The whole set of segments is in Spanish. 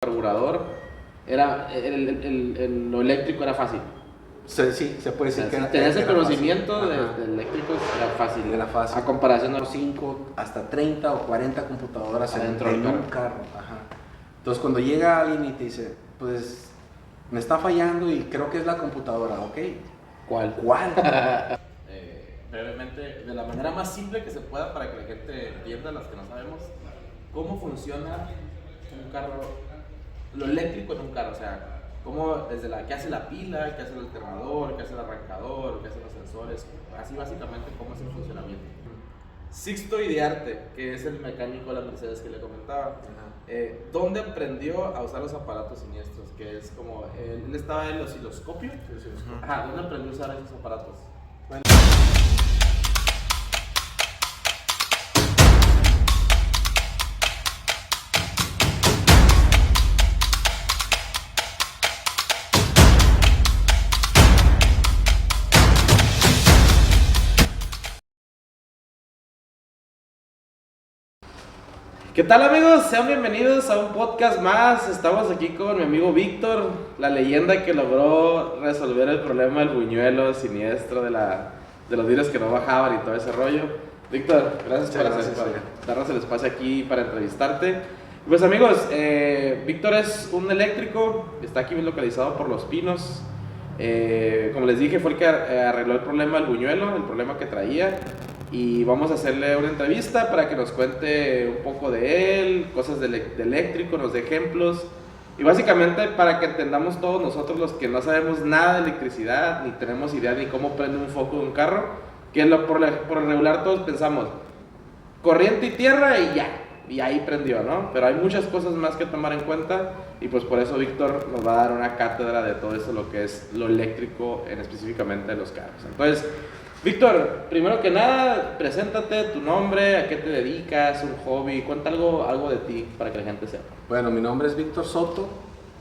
carburador, lo eléctrico era fácil. Sí, se puede decir que si tenías el conocimiento de eléctrico, era fácil. Era fácil. A comparación de 5 hasta 30 o 40 computadoras adentro en un carro. Ajá. Entonces, cuando llega alguien y te dice, pues me está fallando y creo que es la computadora, ¿ok? ¿Cuál? Brevemente, de la manera más simple que se pueda para que la gente entienda, los que no sabemos, cómo funciona un carro, lo eléctrico en un carro, o sea, cómo desde qué hace la pila, qué hace el alternador, qué hace el arrancador, qué hacen los sensores, así básicamente cómo es el funcionamiento. Sixto Idiarte, que es el mecánico de la Mercedes que le comentaba, ¿dónde aprendió a usar los aparatos siniestros? Que es como, él estaba en el osciloscopio. Ajá, ¿dónde aprendió a usar esos aparatos? Bueno. ¿Qué tal, amigos? Sean bienvenidos a un podcast más. Estamos aquí con mi amigo Víctor, la leyenda que logró resolver el problema del buñuelo siniestro de los vidrios que no bajaban y todo ese rollo. Víctor, gracias por darnos el espacio aquí para entrevistarte. Pues amigos, Víctor es un eléctrico, está aquí bien localizado por Los Pinos. Como les dije, fue el que arregló el problema del buñuelo, el problema que traía. Y vamos a hacerle una entrevista para que nos cuente un poco de él, cosas de eléctrico, nos dé ejemplos. Y básicamente para que entendamos todos nosotros los que no sabemos nada de electricidad, ni tenemos idea ni cómo prende un foco de un carro, que por lo regular todos pensamos, corriente y tierra y ya, y ahí prendió, ¿no? Pero hay muchas cosas más que tomar en cuenta y pues por eso Víctor nos va a dar una cátedra de todo eso, lo que es lo eléctrico específicamente de los carros. Entonces, Víctor, primero que nada, preséntate, tu nombre, a qué te dedicas, un hobby, cuenta algo de ti para que la gente sepa. Bueno, mi nombre es Víctor Soto,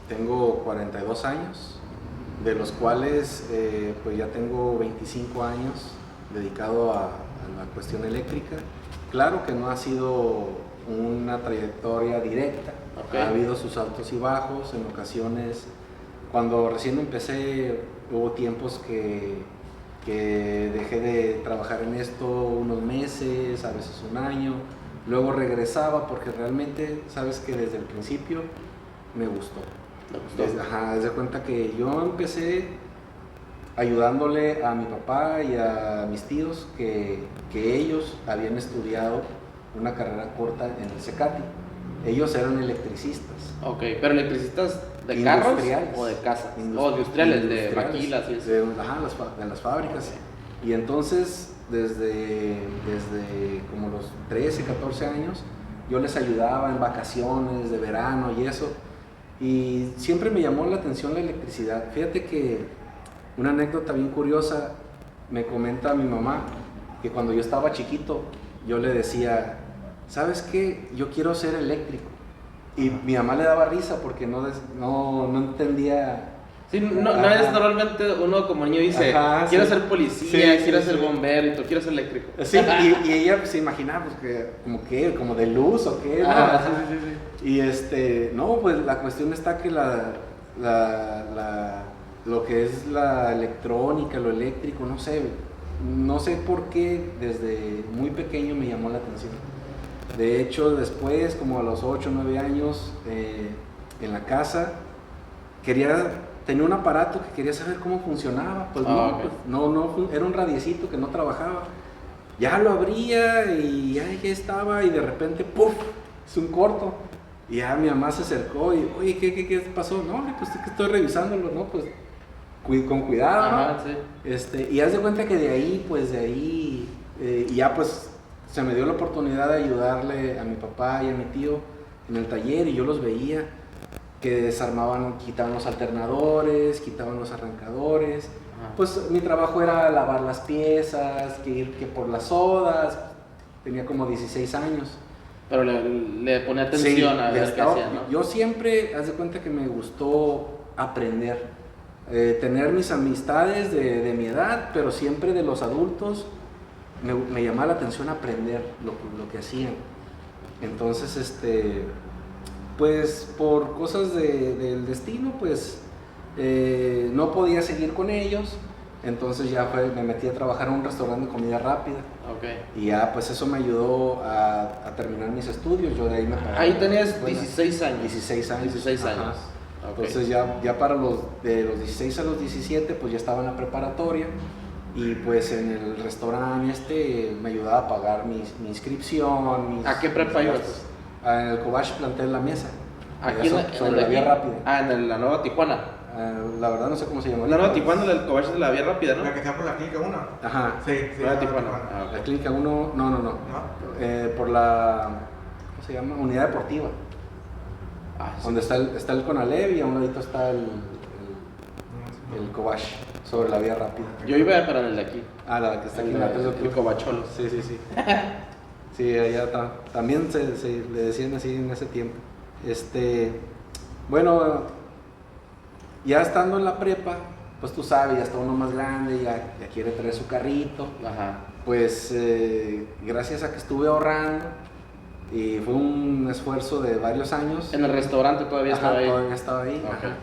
tengo 42 años, de los cuales pues ya tengo 25 años dedicado a la cuestión eléctrica. Claro que no ha sido una trayectoria directa, okay. Ha habido sus altos y bajos, en ocasiones, cuando recién empecé hubo tiempos que dejé de trabajar en esto unos meses, a veces un año, luego regresaba porque realmente, sabes que desde el principio me gustó. Desde cuenta que yo empecé ayudándole a mi papá y a mis tíos que ellos habían estudiado una carrera corta en el CECATI. Ellos eran electricistas. Ok, pero electricistas ¿de carros o de casa? Industriales, de maquilas y eso. De las fábricas. Okay. Y entonces, desde como los 13, 14 años, yo les ayudaba en vacaciones de verano y eso. Y siempre me llamó la atención la electricidad. Fíjate que una anécdota bien curiosa, me comenta mi mamá que cuando yo estaba chiquito, yo le decía, ¿sabes qué? Yo quiero ser eléctrico. Y mi mamá le daba risa porque no entendía. Sí, no es normalmente uno como niño dice, quiero ser policía, quiero ser bombero y tú quieres ser eléctrico. Sí, y ella se imaginaba pues como de luz o qué, ¿no? Y no, pues la cuestión está que lo que es la electrónica, lo eléctrico, no sé por qué desde muy pequeño me llamó la atención. De hecho, después, como a los 8 o 9 años, en la casa, tenía un aparato que quería saber cómo funcionaba. Pues era un radiecito que no trabajaba. Ya lo abría y ya estaba, y de repente, ¡puf! Es un corto. Y ya mi mamá se acercó y, oye, ¿qué pasó? No, pues es que estoy revisándolo, ¿no? Pues con cuidado, ajá, ¿no? Sí. Y haz de cuenta que de ahí, ya pues se me dio la oportunidad de ayudarle a mi papá y a mi tío en el taller, y yo los veía que desarmaban, quitaban los alternadores, quitaban los arrancadores. Ajá. Pues mi trabajo era lavar las piezas, que por las sodas. Tenía como 16 años. Pero le ponía atención a ver qué hacía, ¿no? Yo siempre, haz de cuenta que me gustó aprender, tener mis amistades de mi edad, pero siempre de los adultos. Me llamaba la atención aprender lo que hacían. Entonces, pues por cosas del destino, pues no podía seguir con ellos. Entonces ya me metí a trabajar en un restaurante de comida rápida. Okay. Y ya pues eso me ayudó a terminar mis estudios. Yo de ahí me pagaba. Ahí tenías la escuela. 16 años. 16 años. 16 Ajá. años. Okay. Entonces ya para de los 16 a los 17 pues ya estaba en la preparatoria. Y pues en el restaurante me ayudaba a pagar mi inscripción. ¿A qué prepa ibas? En el Cobach Plantel La Mesa. Aquí sobre la vía rápida. En la Nueva Tijuana. La verdad no sé cómo se llama. La Nueva Tijuana, el Cobach de la vía rápida, ¿no? La que está por la clínica 1. Ajá. Sí, Nueva Tijuana. Ah, La okay. clínica 1, no. ¿No? Por la, ¿cómo se llama? Unidad deportiva. Sí. Donde está el Conalep y a un ladito está el Cobach, sobre la vía rápida. Yo iba para el de aquí. La que está aquí en la 3 de El octubre. Cobacholo. Sí. Sí, allá está. También se le decían así en ese tiempo. Bueno, ya estando en la prepa, pues tú sabes, ya está uno más grande, ya quiere traer su carrito. Ajá. Pues gracias a que estuve ahorrando, y fue un esfuerzo de varios años. En el restaurante todavía estaba ahí. Todavía estaba ahí. Okay. Ajá.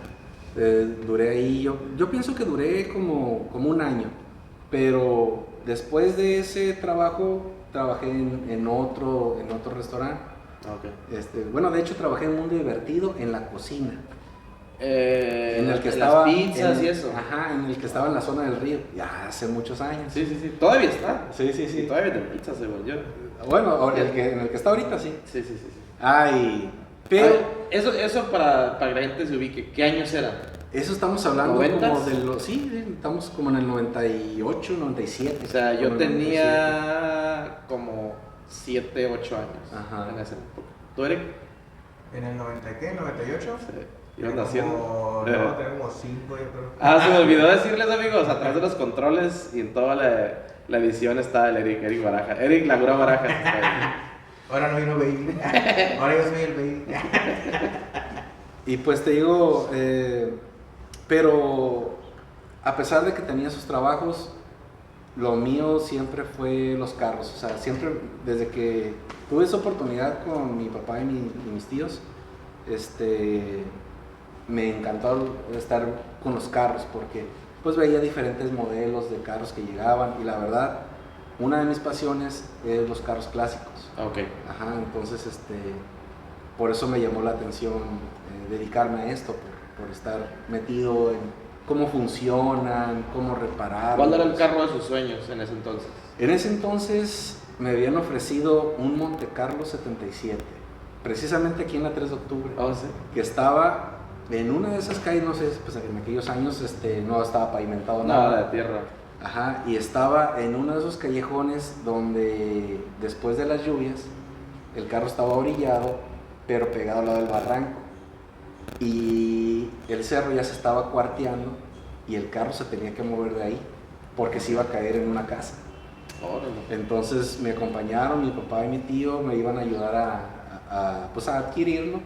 Duré ahí, yo pienso que duré como un año, pero después de ese trabajo trabajé en otro restaurante. Okay. Bueno, de hecho trabajé en Mundo Divertido en la cocina. En el que las estaba pizzas y eso. Ajá, en el que estaba en la zona del río, ya hace muchos años. Sí. Todavía está. Sí. Y todavía venden pizzas, según yo. Bueno, en el que está ahorita sí. Sí. Ay, pero Eso para que la gente se ubique. ¿Qué años eran? eso estamos hablando ¿90s? como de los... Sí, estamos como en el 98, 97. O sea, yo como en el tenía como 7, 8 años. Ajá. En esa época. ¿Tú, Eric? ¿En el 90 qué? ¿98? Sí. ¿Ibas naciendo? No, tenía como 5 yo creo. Se me olvidó decirles, amigos, atrás de los controles y en toda la edición está el Eric Baraja. Eric Lagura Baraja. Ahora no vino Baby. Ahora yo soy el Baby. Y pues te digo, pero a pesar de que tenía sus trabajos, lo mío siempre fue los carros. O sea, siempre, desde que tuve esa oportunidad con mi papá y mis tíos, me encantó estar con los carros porque pues veía diferentes modelos de carros que llegaban y la verdad, una de mis pasiones es los carros clásicos. Ok. Ajá, entonces por eso me llamó la atención dedicarme a esto, por estar metido en cómo funcionan, cómo reparar. ¿Cuál era el carro de sus sueños en ese entonces? En ese entonces me habían ofrecido un Monte Carlo 77, precisamente aquí en la 3 de octubre, Sí. que estaba en una de esas calles, no sé, pues en aquellos años no estaba pavimentado Nada de tierra. Ajá, y estaba en uno de esos callejones donde después de las lluvias el carro estaba orillado, pero pegado al lado del barranco. Y el cerro ya se estaba cuarteando y el carro se tenía que mover de ahí porque se iba a caer en una casa. Órale. Entonces me acompañaron, mi papá y mi tío me iban a ayudar pues a adquirirlo,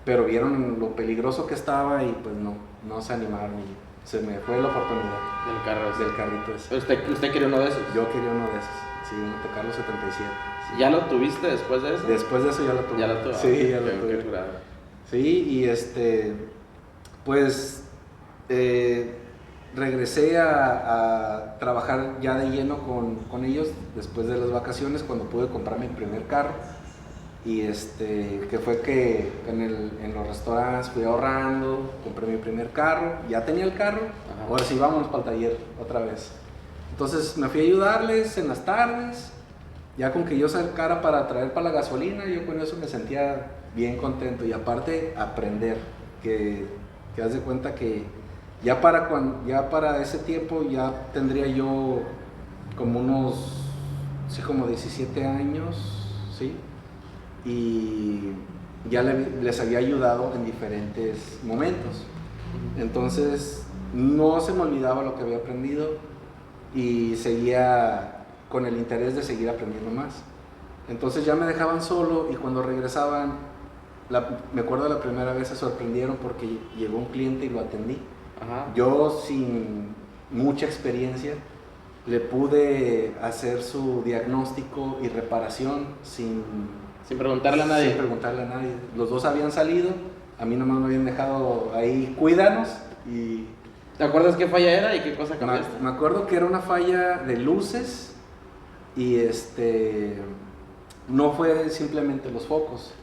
pero vieron lo peligroso que estaba y pues no se animaron y se me fue la oportunidad Del carro ese. del carrito ese. ¿Usted quería uno de esos? Yo quería uno de esos, sí, un Monte Carlo 77. ¿Ya lo tuviste después de eso? Después de eso ya lo tuve. Ya lo tuve. Sí, ya Ok, lo ok, tuve. curado. Sí, y pues regresé a trabajar ya de lleno con ellos después de las vacaciones cuando pude comprar mi primer carro. Y que fue que en los restaurantes fui ahorrando, compré mi primer carro, ya tenía el carro, Ajá. ahora sí vámonos para el taller otra vez. Entonces me fui a ayudarles en las tardes, ya con que yo sacara para traer para la gasolina, yo con eso me sentía bien contento y aparte aprender, que haz de cuenta que ya para ese tiempo ya tendría yo como unos, sí, como 17 años, ¿sí? Y ya les había ayudado en diferentes momentos. Entonces no se me olvidaba lo que había aprendido y seguía con el interés de seguir aprendiendo más. Entonces ya me dejaban solo y cuando regresaban, me acuerdo de la primera vez se sorprendieron porque llegó un cliente y lo atendí. Ajá. Yo sin mucha experiencia le pude hacer su diagnóstico y reparación sin Sin preguntarle a nadie. Sin preguntarle a nadie. Los dos habían salido, a mí nomás me habían dejado ahí, cuídanos, y ¿Te acuerdas qué falla era y qué cosa cambiaste? me acuerdo que era una falla de luces y no fue simplemente los focos,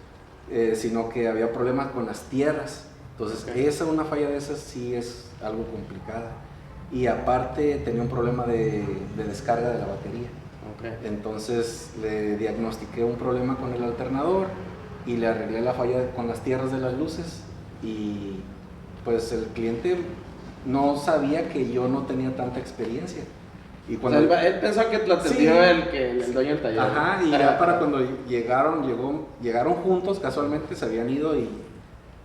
sino que había problemas con las tierras. Entonces, una falla de esas sí es algo complicada. Y aparte tenía un problema de descarga de la batería. Okay. Entonces le diagnostiqué un problema con el alternador y le arreglé la falla con las tierras de las luces. Y pues el cliente no sabía que yo no tenía tanta experiencia. Y cuando, o sea, él pensó que lo atendió Sí. el dueño del taller. Ajá, y ya para cuando llegaron juntos, casualmente se habían ido y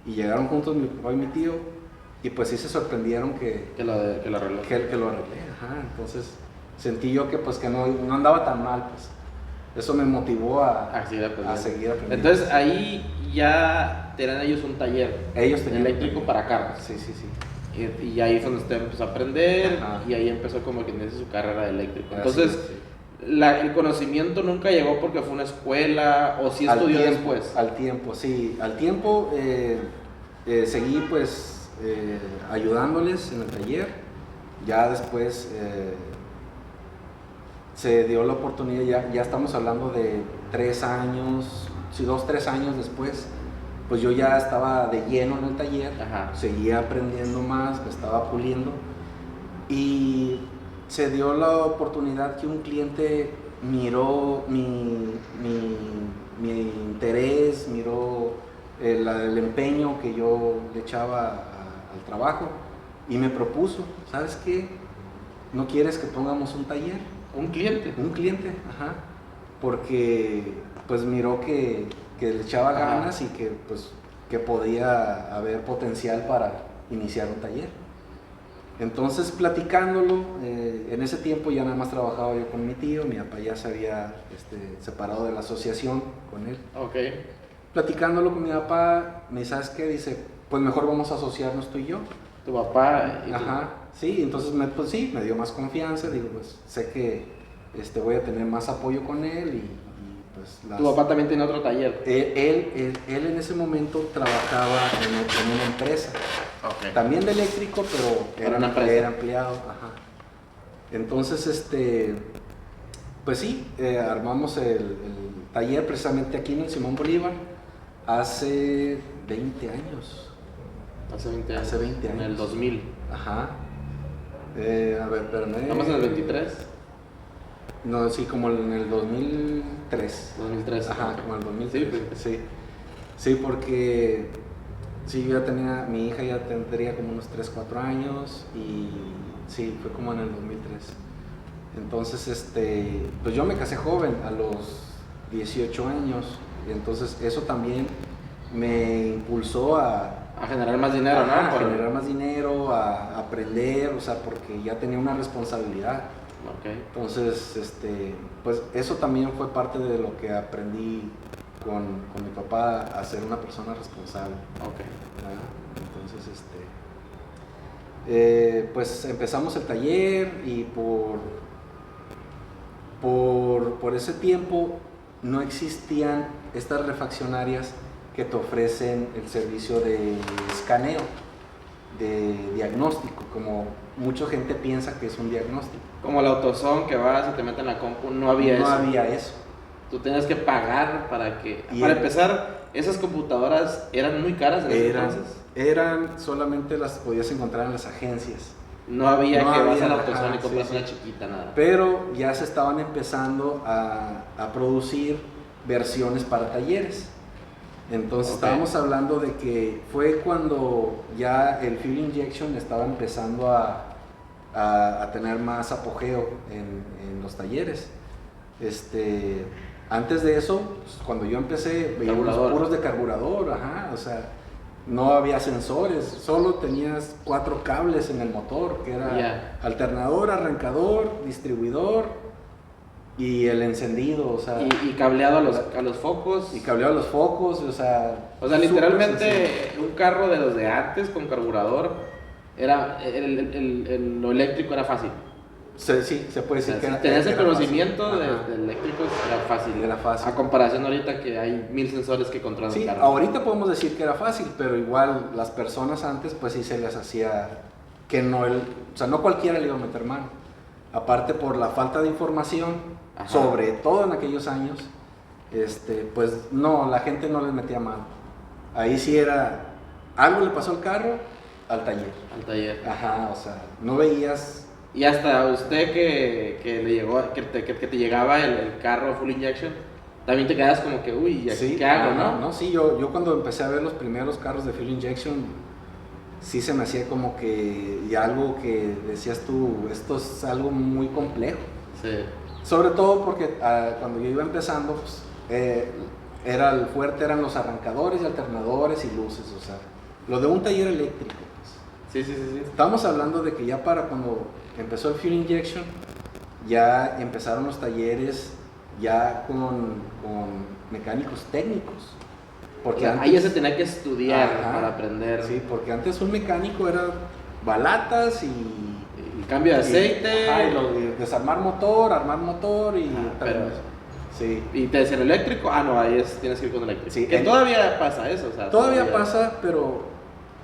llegaron juntos mi papá y mi tío, y pues sí se sorprendieron que lo arregló. que lo arreglé. Ajá, entonces sentí yo que pues que no andaba tan mal, pues. Eso me motivó a seguir aprendiendo. Entonces ahí ya tenían ellos un taller. Ellos tenían eléctrico para carros. Sí, sí, sí. Y ahí fue donde usted empezó a aprender. Ajá. Y ahí empezó como quien dice su carrera de eléctrico. Así Entonces, es, sí. el conocimiento nunca llegó porque fue una escuela o sí estudió después. Al tiempo, sí. Al tiempo seguí pues ayudándoles en el taller. Ya después se dio la oportunidad, ya estamos hablando de 3 años, 2-3 años después, pues yo ya estaba de lleno en el taller. Ajá. Seguía aprendiendo más, me estaba puliendo, y se dio la oportunidad que un cliente miró mi interés, miró el empeño que yo le echaba al trabajo, y me propuso, ¿sabes qué? ¿No quieres que pongamos un taller? Un cliente. Un cliente, ajá, porque pues miró que le echaba ganas y que pues que podía haber potencial para iniciar un taller. Entonces, platicándolo, en ese tiempo ya nada más trabajaba yo con mi tío, mi papá ya se había separado de la asociación con él. Ok. Platicándolo con mi papá, me dice, ¿sabes qué? Dice, pues mejor vamos a asociarnos tú y yo. Tu papá y Ajá, sí, entonces pues sí, me dio más confianza, digo, pues sé que voy a tener más apoyo con él y pues tu papá también tiene otro taller. Él en ese momento trabajaba en una empresa, Okay. también de eléctrico, pero Era una empresa. era empleado, ajá. Entonces, pues sí, armamos el taller precisamente aquí en el Simón Bolívar hace 20 años. Hace 20 años. Hace 20 En el años. 2000. Ajá. A ver, espérame. ¿Estamos en el 23? No, sí, como en el 2003. 2003. Ajá, como en el 2003. Sí, pues. Sí, sí, porque sí, yo ya tenía, mi hija ya tendría como unos 3-4 años y sí, fue como en el 2003. Entonces, pues yo me casé joven, a los 18 años, y entonces eso también me impulsó a generar más dinero, ¿no? a generar más dinero, a aprender, o sea, porque ya tenía una responsabilidad. Okay. Entonces, pues eso también fue parte de lo que aprendí con mi papá, a ser una persona responsable. Okay. ¿Verdad? Entonces, pues empezamos el taller y por ese tiempo no existían estas refaccionarias que te ofrecen el servicio de escaneo, de diagnóstico, como mucha gente piensa que es un diagnóstico. Como el AutoZone que vas y te meten la compu, no había eso. No había eso. Tú tenías que pagar para que... Y para empezar, esas computadoras eran muy caras en ese entonces. Solamente las podías encontrar en las agencias. No había No que vas había, al AutoZone y ajá, compras sí, una sí. chiquita, nada. Pero ya se estaban empezando a producir versiones para talleres. Entonces estábamos hablando de que fue cuando ya el fuel injection estaba empezando a tener más apogeo en los talleres. Antes de eso, pues, cuando yo empecé, veíamos los puros de carburador, ajá, o sea, no había sensores, solo tenías 4 cables en el motor, que era alternador, arrancador, distribuidor y el encendido, o sea... Y cableado a los focos. Y cableado a los focos, o sea... literalmente un carro de los de antes con carburador, lo eléctrico era fácil. Sí, se puede decir O sea, que si era. tenías el era conocimiento fácil. de Ajá. eléctricos, era fácil. Era fácil. A comparación ahorita que hay 1000 sensores que controlan Sí, el carro. ahorita podemos decir que era fácil, pero igual las personas antes, pues sí se les hacía que no, o sea, no cualquiera le iba a meter mano. Aparte por la falta de información, Ajá. sobre todo en aquellos años, pues no, la gente no les metía mano. Ahí sí era, algo le pasó al carro, al taller. Al taller. Ajá, o sea, no veías. Y hasta usted que le llegó, que te llegaba el carro full injection, también te quedas como que, uy, ¿y aquí qué hago, ajá, no? Sí, yo cuando empecé a ver los primeros carros de fuel injection, sí se me hacía como que y algo que decías tú, esto es algo muy complejo. Sí. Sobre todo porque cuando yo iba empezando, pues, era el fuerte eran los arrancadores y alternadores y luces, o sea, lo de un taller eléctrico. Pues. Sí. Estamos hablando de que ya para cuando empezó el fuel injection, ya empezaron los talleres ya con mecánicos técnicos. Porque Ahí ya se tenía que estudiar Ajá. para aprender. Sí, porque antes un mecánico era balatas y El cambio de aceite. ajá, y desarmar motor, armar motor y pero- sí. Y te decían eléctrico, no, ahí tienes que ir con eléctrico. Sí, que todavía pasa eso, o sea. Todavía pasa, pero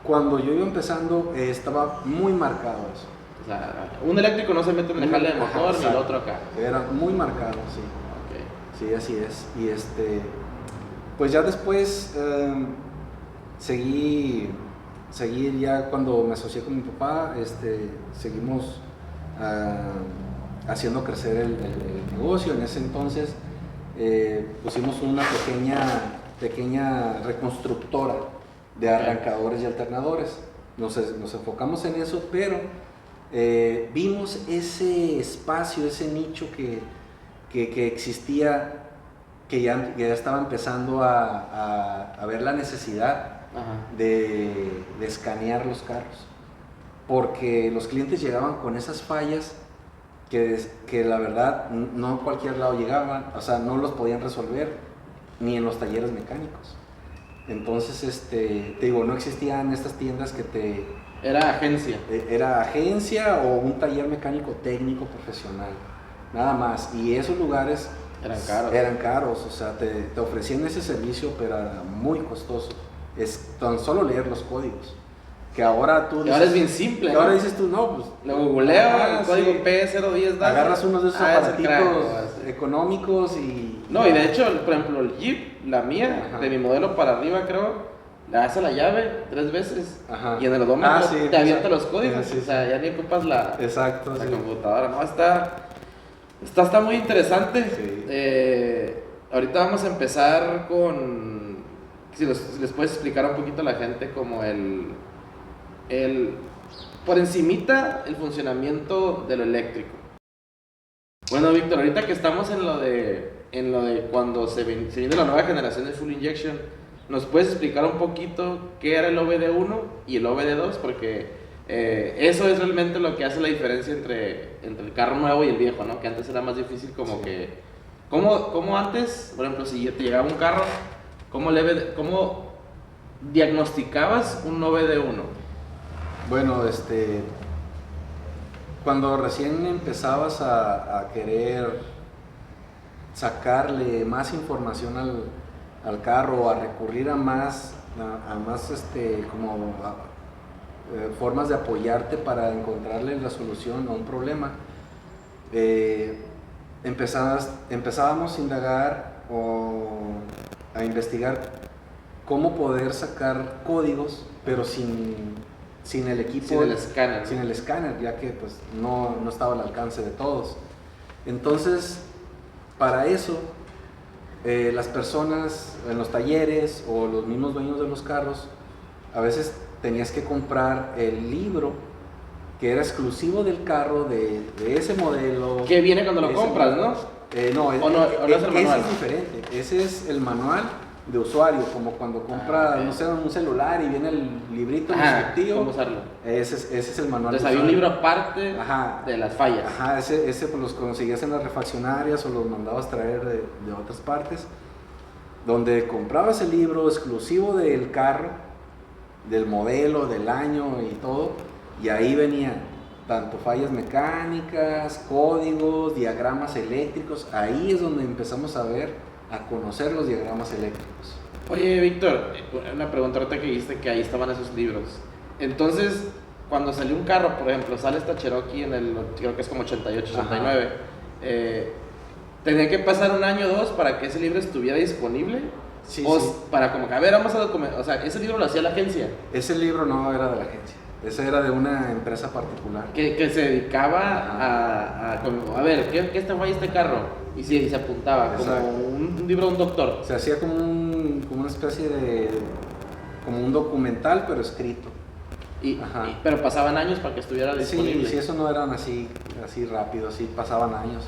cuando yo iba empezando estaba muy marcado eso. O sea, un eléctrico no se mete en el jale de Ajá, motor ni el exacto. otro acá. Era muy marcado, sí. Ok. Sí, así es. Y pues ya después seguí ya cuando me asocié con mi papá, seguimos haciendo crecer el negocio. En ese entonces pusimos una pequeña reconstructora de arrancadores y alternadores. Nos enfocamos en eso, pero vimos ese espacio, ese nicho que existía, que ya estaba empezando a ver la necesidad Ajá. de escanear los carros, porque los clientes llegaban con esas fallas que la verdad no a cualquier lado llegaban, o sea, no los podían resolver ni en los talleres mecánicos. Entonces, te digo, no existían estas tiendas que Era agencia. era agencia o un taller mecánico técnico profesional, nada más. Y esos lugares Eran caros. o sea, te ofrecían ese servicio, pero era muy costoso. Es tan solo leer los códigos. Que ahora tú Y ahora es bien simple. que ¿no? ahora dices tú, no, pues. Lo googleo, Ajá, el código sí. P010 da. Agarras unos de esos es el aparatitos crack, ¿no? económicos y. No, y de hecho, por ejemplo, el Jeep, la mía, Ajá. de mi modelo para arriba, creo, le das a la llave 3 veces. Ajá. Y en el odómetro Sí, te avienta exacto. los códigos. Sí, O sea, ya ni ocupas la Exacto, sí. computadora. No, está muy interesante. Sí. Ahorita vamos a empezar con. Si les puedes explicar un poquito a la gente como por encimita el funcionamiento de lo eléctrico. Bueno, Víctor, ahorita que estamos en lo de cuando se viene la nueva generación de full injection, ¿nos puedes explicar un poquito qué era el OBD1 y el OBD2? Porque eso es realmente lo que hace la diferencia entre el carro nuevo y el viejo, ¿no? Que antes era más difícil como que... ¿Cómo antes, por ejemplo, si te llegaba un carro, cómo diagnosticabas un OBD1? Bueno, cuando recién empezabas a querer sacarle más información al carro, a recurrir a más formas de apoyarte para encontrarle la solución a un problema, empezábamos a indagar o a investigar cómo poder sacar códigos, pero sin el equipo, Sin el escáner. sin el escáner, ya que pues no estaba al alcance de todos. Entonces, para eso, las personas en los talleres o los mismos dueños de los carros, a veces tenías que comprar el libro que era exclusivo del carro de ese modelo. Que viene cuando lo ese compras, modelo. ¿no? No, ¿O no es el manual? ese es diferente. Ese es el manual de usuario, como cuando compra, ok. no sé, un celular y viene el librito Ajá, instructivo. ¿cómo usarlo? Ese es el manual. Entonces de había un usuario. libro aparte Ajá. de las fallas. Ajá, ese pues los conseguías en las refaccionarias o los mandabas traer de otras partes, donde comprabas el libro exclusivo del carro, del modelo, del año y todo, y ahí venía tanto fallas mecánicas, códigos, diagramas eléctricos. Ahí es donde empezamos a conocer los diagramas eléctricos. Oye, Víctor, una pregunta ahorita que dijiste que ahí estaban esos libros. Entonces, cuando salió un carro, por ejemplo, sale esta Cherokee en el, creo que es como 88, 89, ¿tenía que pasar un año o dos para que ese libro estuviera disponible? Sí, O sí. para como que, a ver, vamos a documentar, o sea, ese libro lo hacía la agencia, Ese libro no era de la agencia, ese era de una empresa particular. que se dedicaba a ver, ¿qué falla este carro? Y sí, se apuntaba, Exacto. como un libro de un doctor. Se hacía como una especie de, como un documental, pero escrito. Ajá. Pero pasaban años para que estuviera disponible. Sí, eso no eran así rápido, sí pasaban años.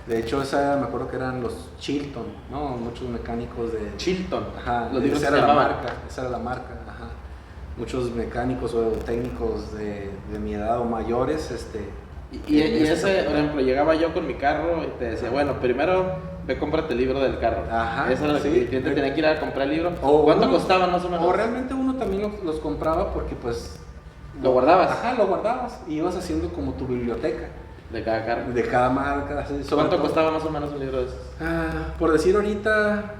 De hecho, me acuerdo que eran los Chilton, ¿no? Muchos mecánicos de... Chilton, Ajá, los libros esa se era la llamaban. marca, esa era la marca, ajá. Muchos mecánicos o técnicos de mi edad o mayores, Y ese, por ejemplo, llegaba yo con mi carro y te decía, bueno, primero ve, cómprate el libro del carro. Ajá, Eso era lo que sí. el cliente tenía que ir a comprar el libro. O ¿Cuánto uno- costaban más o menos? O realmente uno también los compraba porque pues... ¿Lo guardabas? Ajá, lo guardabas y ibas haciendo como tu biblioteca De cada carro. de cada marca. Así, sobre ¿Cuánto todo. costaba más o menos un libro de esos? Por decir ahorita,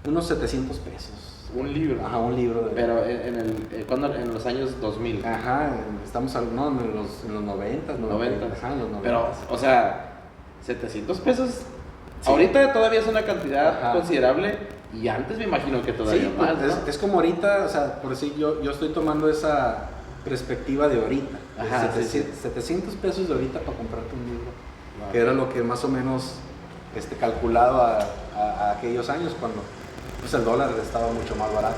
unos 700 pesos. Un libro. Ajá, un libro de... Pero ¿cuándo? En los años 2000. Ajá, estamos no, en los 90, 90. Ajá, en los 90. Pero, o sea, 700 pesos. Sí. Ahorita todavía es una cantidad Ajá. considerable y antes me imagino que todavía Sí, más, pues, ¿no? es como ahorita, o sea, por decir, yo estoy tomando esa perspectiva de ahorita. Ajá, sí, sí. 700 pesos de ahorita para comprarte un libro, Wow. que era lo que más o menos calculado a aquellos años cuando pues, el dólar estaba mucho más barato.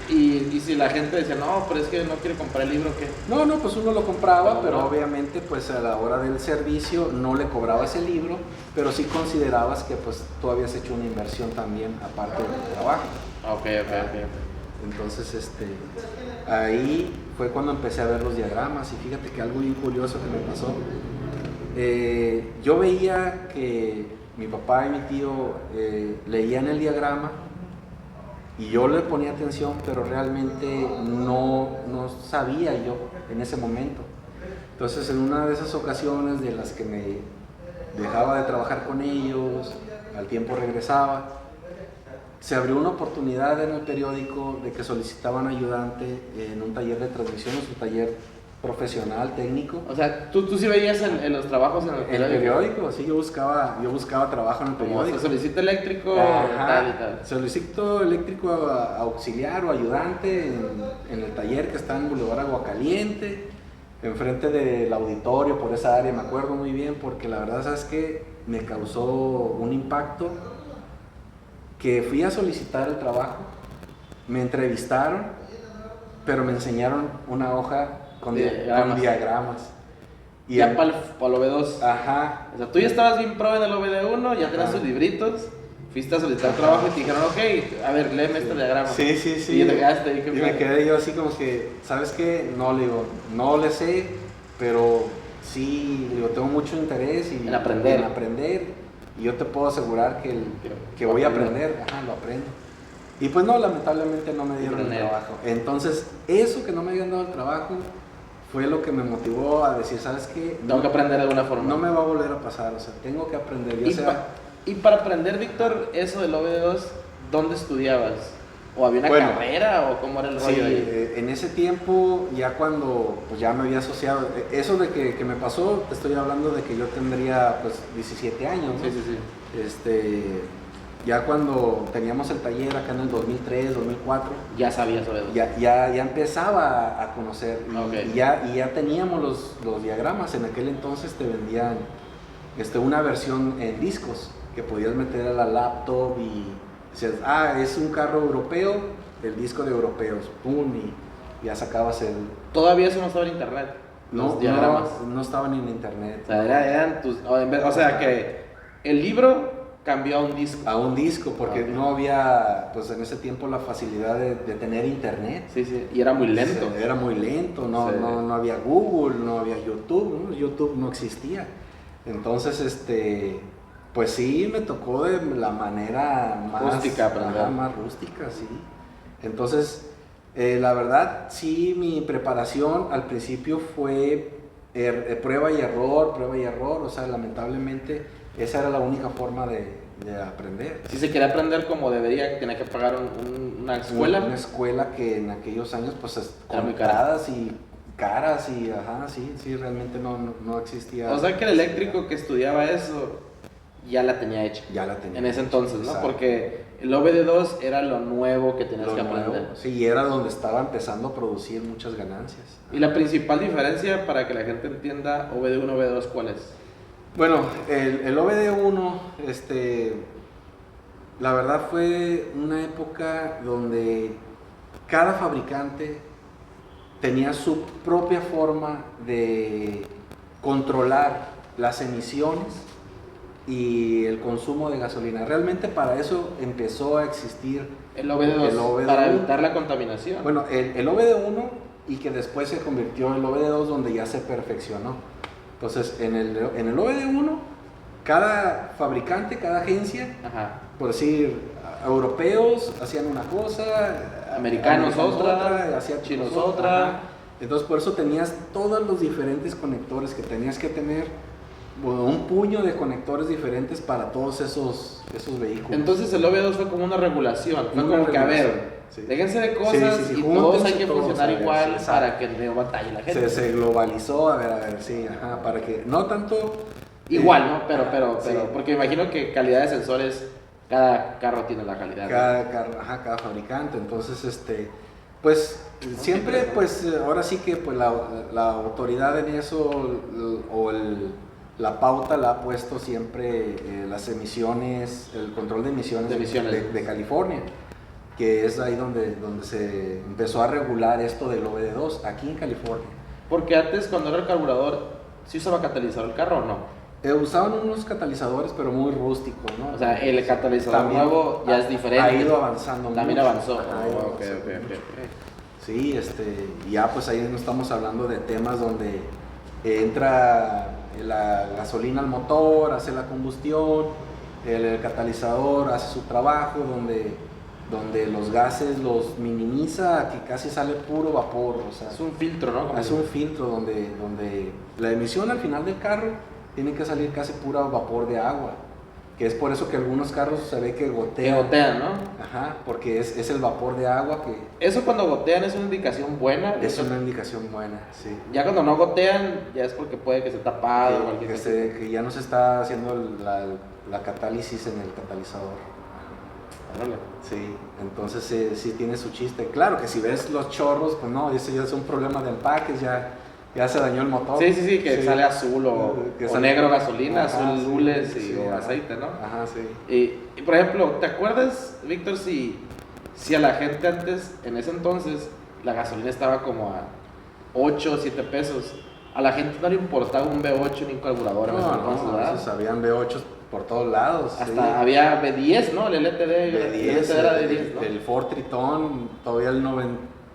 Y si la gente decía, no, pero es que no quiere comprar el libro, ¿qué? No, pues uno lo compraba, Lo pero compraba. obviamente pues a la hora del servicio no le cobrabas el libro, pero sí considerabas que pues tú habías hecho una inversión también aparte del trabajo. Ok. Entonces, ahí fue cuando empecé a ver los diagramas y fíjate que algo bien curioso que me pasó. Yo veía que mi papá y mi tío leían el diagrama y yo le ponía atención, pero realmente no sabía yo en ese momento. Entonces, en una de esas ocasiones de las que me dejaba de trabajar con ellos, al tiempo regresaba, se abrió una oportunidad en el periódico de que solicitaban ayudante en un taller de transmisiones, un taller profesional, técnico. O sea, tú sí veías en los trabajos en el El periódico. periódico, sí, yo buscaba trabajo en el Como se periódico. solicita eléctrico, Ajá. tal y tal. Solicito eléctrico auxiliar o ayudante en el taller que está en Boulevard Aguacaliente, enfrente del auditorio, por esa área, me acuerdo muy bien, porque la verdad, ¿sabes qué? Me causó un impacto que fui a solicitar el trabajo, me entrevistaron, pero me enseñaron una hoja con diagramas. Y Ya para el OV2. Ajá. O sea, tú ya estabas bien pro en el OV1, ya tenías tus libritos, fuiste a solicitar trabajo y te dijeron, ok, a ver, léeme este diagrama. Sí. Y te quedaste ahí. Y me quedé yo así como que, ¿sabes qué? No, le digo, no le sé, pero sí, le digo, tengo mucho interés En aprender. Y yo te puedo asegurar que voy a aprender. Ajá, lo aprendo. Y pues no, lamentablemente no me dieron el trabajo. Entonces, eso que no me habían dado el trabajo fue lo que me motivó a decir, ¿sabes qué? Tengo que aprender de alguna forma. No me va a volver a pasar, o sea, tengo que aprender. Y para aprender, Víctor, eso del OV2, ¿dónde estudiabas? ¿O había una carrera o cómo era el rollo Sí, ahí? en ese tiempo, ya cuando pues, ya me había asociado, eso de que me pasó, te estoy hablando de que yo tendría pues 17 años, ¿no? Sí. Ya cuando teníamos el taller acá en el 2003, 2004, Ya sabías OV2. ya empezaba a conocer y, Ok. y ya teníamos los diagramas. En aquel entonces te vendían una versión en discos que podías meter a la laptop y decías, es un carro europeo, el disco de europeos, pum, y ya sacabas el... Todavía eso no estaba en internet. Los diagramas. No estaban en internet. O sea, eran tus. O sea, que el libro cambió a un disco. A un disco, porque Ok. no había, pues en ese tiempo, la facilidad de tener internet. Sí. Y era muy lento. Era muy lento, no, Sí. no había Google, no había YouTube, ¿no? YouTube no existía. Entonces, pues sí, me tocó de la manera más Rústica aprender. más rústica, sí. Entonces, la verdad, sí, mi preparación al principio fue prueba y error, o sea, lamentablemente esa era la única forma de aprender. Si se quería aprender como debería, tenía que pagar una escuela. Una escuela que en aquellos años, pues, Era muy cara. compradas y caras y, sí, realmente no existía. O sea que el eléctrico que estudiaba eso ya la tenía hecha. Ya la tenía. En ese entonces, ¿no? Exacto. Porque el OBD2 era lo nuevo que tenías Lo que aprender. nuevo, sí, y era donde estaba empezando a producir muchas ganancias. Y la principal diferencia para que la gente entienda OBD1, OBD2, ¿cuál es? Bueno, el OBD1, la verdad fue una época donde cada fabricante tenía su propia forma de controlar las emisiones y el consumo de gasolina. Realmente para eso empezó a existir El OBD2, el OBD1. para evitar la contaminación. Bueno, el OBD1 y que después se convirtió en el OBD2 donde ya se perfeccionó. Entonces, en el OBD1, cada fabricante, cada agencia, Ajá. por decir, europeos hacían una cosa, Americanos otra, asiáticos chinos otra. otra. Ajá. Entonces, por eso tenías todos los diferentes conectores que tenías que tener, bueno, un puño de conectores diferentes para todos esos vehículos. Entonces el OBD2 fue como una regulación, fue Una como que a regulación, ver, sí. déjense de cosas Sí, y júntense todos hay que todos, funcionar a ver, igual sí, exacto. para que no batalle la gente. Se globalizó, a ver, sí, ajá, para que no tanto... Igual, ¿no? Pero, sí. porque me imagino que calidad de sensores, cada carro tiene la calidad. ¿no? cada fabricante. Entonces, pues siempre, pues ahora sí que pues la autoridad en eso la pauta la ha puesto siempre las emisiones, el control de emisiones, de California, que es ahí donde se empezó a regular esto del OBD2 aquí en California. Porque antes cuando era el carburador, ¿sí usaba catalizador el carro o no? Usaban unos catalizadores, pero muy rústicos, ¿no? O sea, el catalizador También nuevo ya es diferente. Ha ido avanzando También mucho. avanzó. Ajá, ha ido Ok. avanzando mucho. Sí, ya pues ahí no estamos hablando de temas donde entra la gasolina al motor, hace la combustión, el catalizador hace su trabajo, donde los gases los minimiza, que casi sale puro vapor, o sea, Es un filtro, ¿no? Como es un filtro donde la emisión al final del carro tiene que salir casi pura vapor de agua, que es por eso que algunos carros se ve que que gotean. gotean, ¿no? Ajá, porque es el vapor de agua que Eso cuando gotean es una indicación buena. es una indicación buena, sí. Ya cuando no gotean, ya es porque puede que esté tapado o cualquier cosa. Que ya no se está haciendo la catálisis en el catalizador. Órale. Sí, entonces sí tiene su chiste. Claro que si ves los chorros, pues no, ese ya es un problema de empaques, ya se dañó el motor. Sí, que sale azul o sale negro gasolina, Ajá, azul sí, lules sí, o ajá. aceite, ¿no? Ajá, sí. Y por ejemplo, ¿te acuerdas, Víctor, si a la gente antes, en ese entonces, la gasolina estaba como a 8 o 7 pesos? A la gente no le importaba un V8 ni un carburador en ese entonces, ¿verdad? Esos habían V8 por todos lados. Hasta sí. había V10, ¿no? El LTD, B10, el LTD era de 10, ¿no? el Ford Triton, todavía el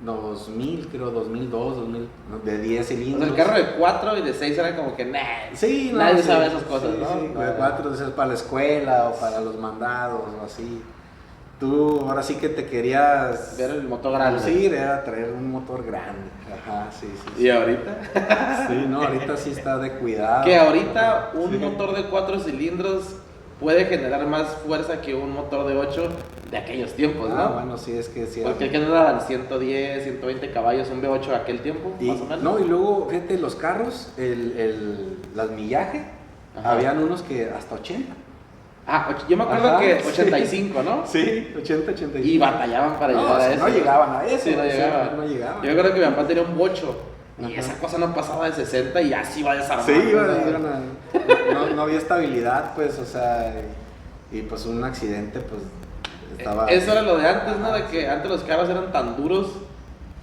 2000, creo, 2002, 2000, de 10 O sea, cilindros. el carro de 4 y de 6 era como que, nah, Sí, no, nadie sí, sabe esas cosas, sí, ¿no? Sí, de 4 es para la escuela o para los mandados o así. Tú ahora sí que te querías Ver el motor grande. Sí, era traer un motor grande. Ajá, sí. ¿Y ahorita? Sí, no, ahorita sí está de cuidado. Que ahorita un Sí. motor de 4 cilindros puede generar más fuerza que un motor de 8 de aquellos tiempos, ¿no? Bueno, sí, es que sí. Porque el que daban 110, 120 caballos, un V8 de aquel tiempo, más o menos. No, y luego, fíjate, los carros, las millaje, Ajá. habían unos que hasta 80. Yo me acuerdo Ajá, que sí. 85, ¿no? Sí, 80, 85. Y batallaban para No, llegar a eso. no llegaban a eso. Sí, no llegaban. no llegaban. Yo me acuerdo que mi papá tenía un bocho y Ajá. esa cosa no pasaba de 60 y así iba desarmando. Sí, ¿no? no había estabilidad, pues, o sea, y pues un accidente, pues, estaba... Eso era lo de antes, ¿no? De que antes los carros eran tan duros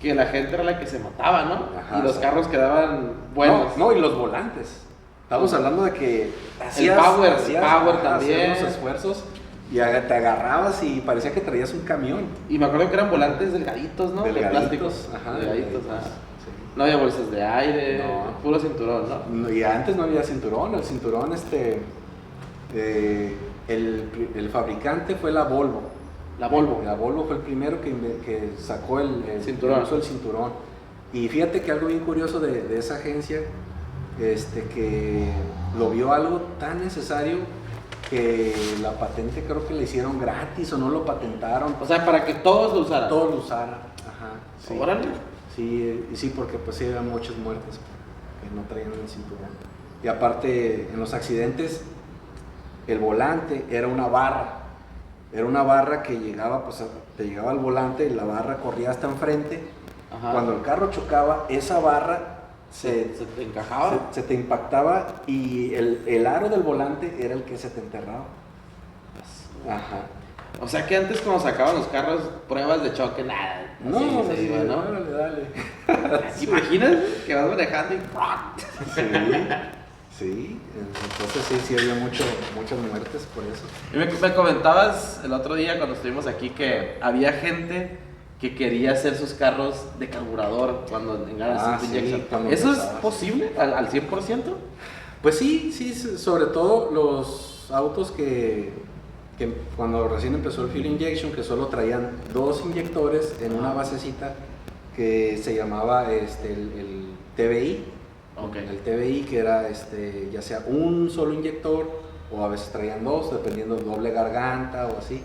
que la gente era la que se mataba, ¿no? Ajá, y los sí. carros quedaban buenos. No, y los volantes. Estamos hablando de que power hacías también. unos esfuerzos y te agarrabas y parecía que traías un camión. Y me acuerdo que eran volantes delgaditos, ¿no? De Delgaditos, plástico. ajá, Delgaditos, delgaditos, ajá. sí. No había bolsas de aire, No. puro cinturón, ¿no? Y antes no había cinturón, el cinturón el fabricante fue la Volvo. La Volvo. La Volvo fue el primero que sacó el Cinturón. usó el cinturón. Y fíjate que algo bien curioso de esa agencia que lo vio algo tan necesario que la patente creo que le hicieron gratis o no lo patentaron. O sea, para que todos lo usaran. Todos lo usaran. Ajá. Sí. Órale. Sí, y sí, porque pues sí había muchas muertes que no traían el cinturón. Y aparte, en los accidentes, el volante era una barra. Era una barra que llegaba, pues te llegaba al volante y la barra corría hasta enfrente. Ajá. Cuando el carro chocaba, esa barra se te encajaba. se te impactaba y el aro del volante era el que se te enterraba. Ajá. O sea que antes cuando sacaban los carros, pruebas de choque, nada. No, así se sí, iba, ¿no? dale. ¿Te imaginas que vas manejando y Sí, entonces sí había muchas muertes por eso. Y me comentabas el otro día cuando estuvimos aquí que había gente que quería hacer sus carros de carburador cuando tengan Ah, el sí, injection. cuando ¿Eso es empezabas. posible al 100%? Pues sí, sobre todo los autos que cuando recién empezó el fuel injection, que solo traían 2 inyectores en una basecita que se llamaba el TBI. Okay. El TBI, que era ya sea un solo inyector o a veces traían 2, dependiendo de doble garganta o así.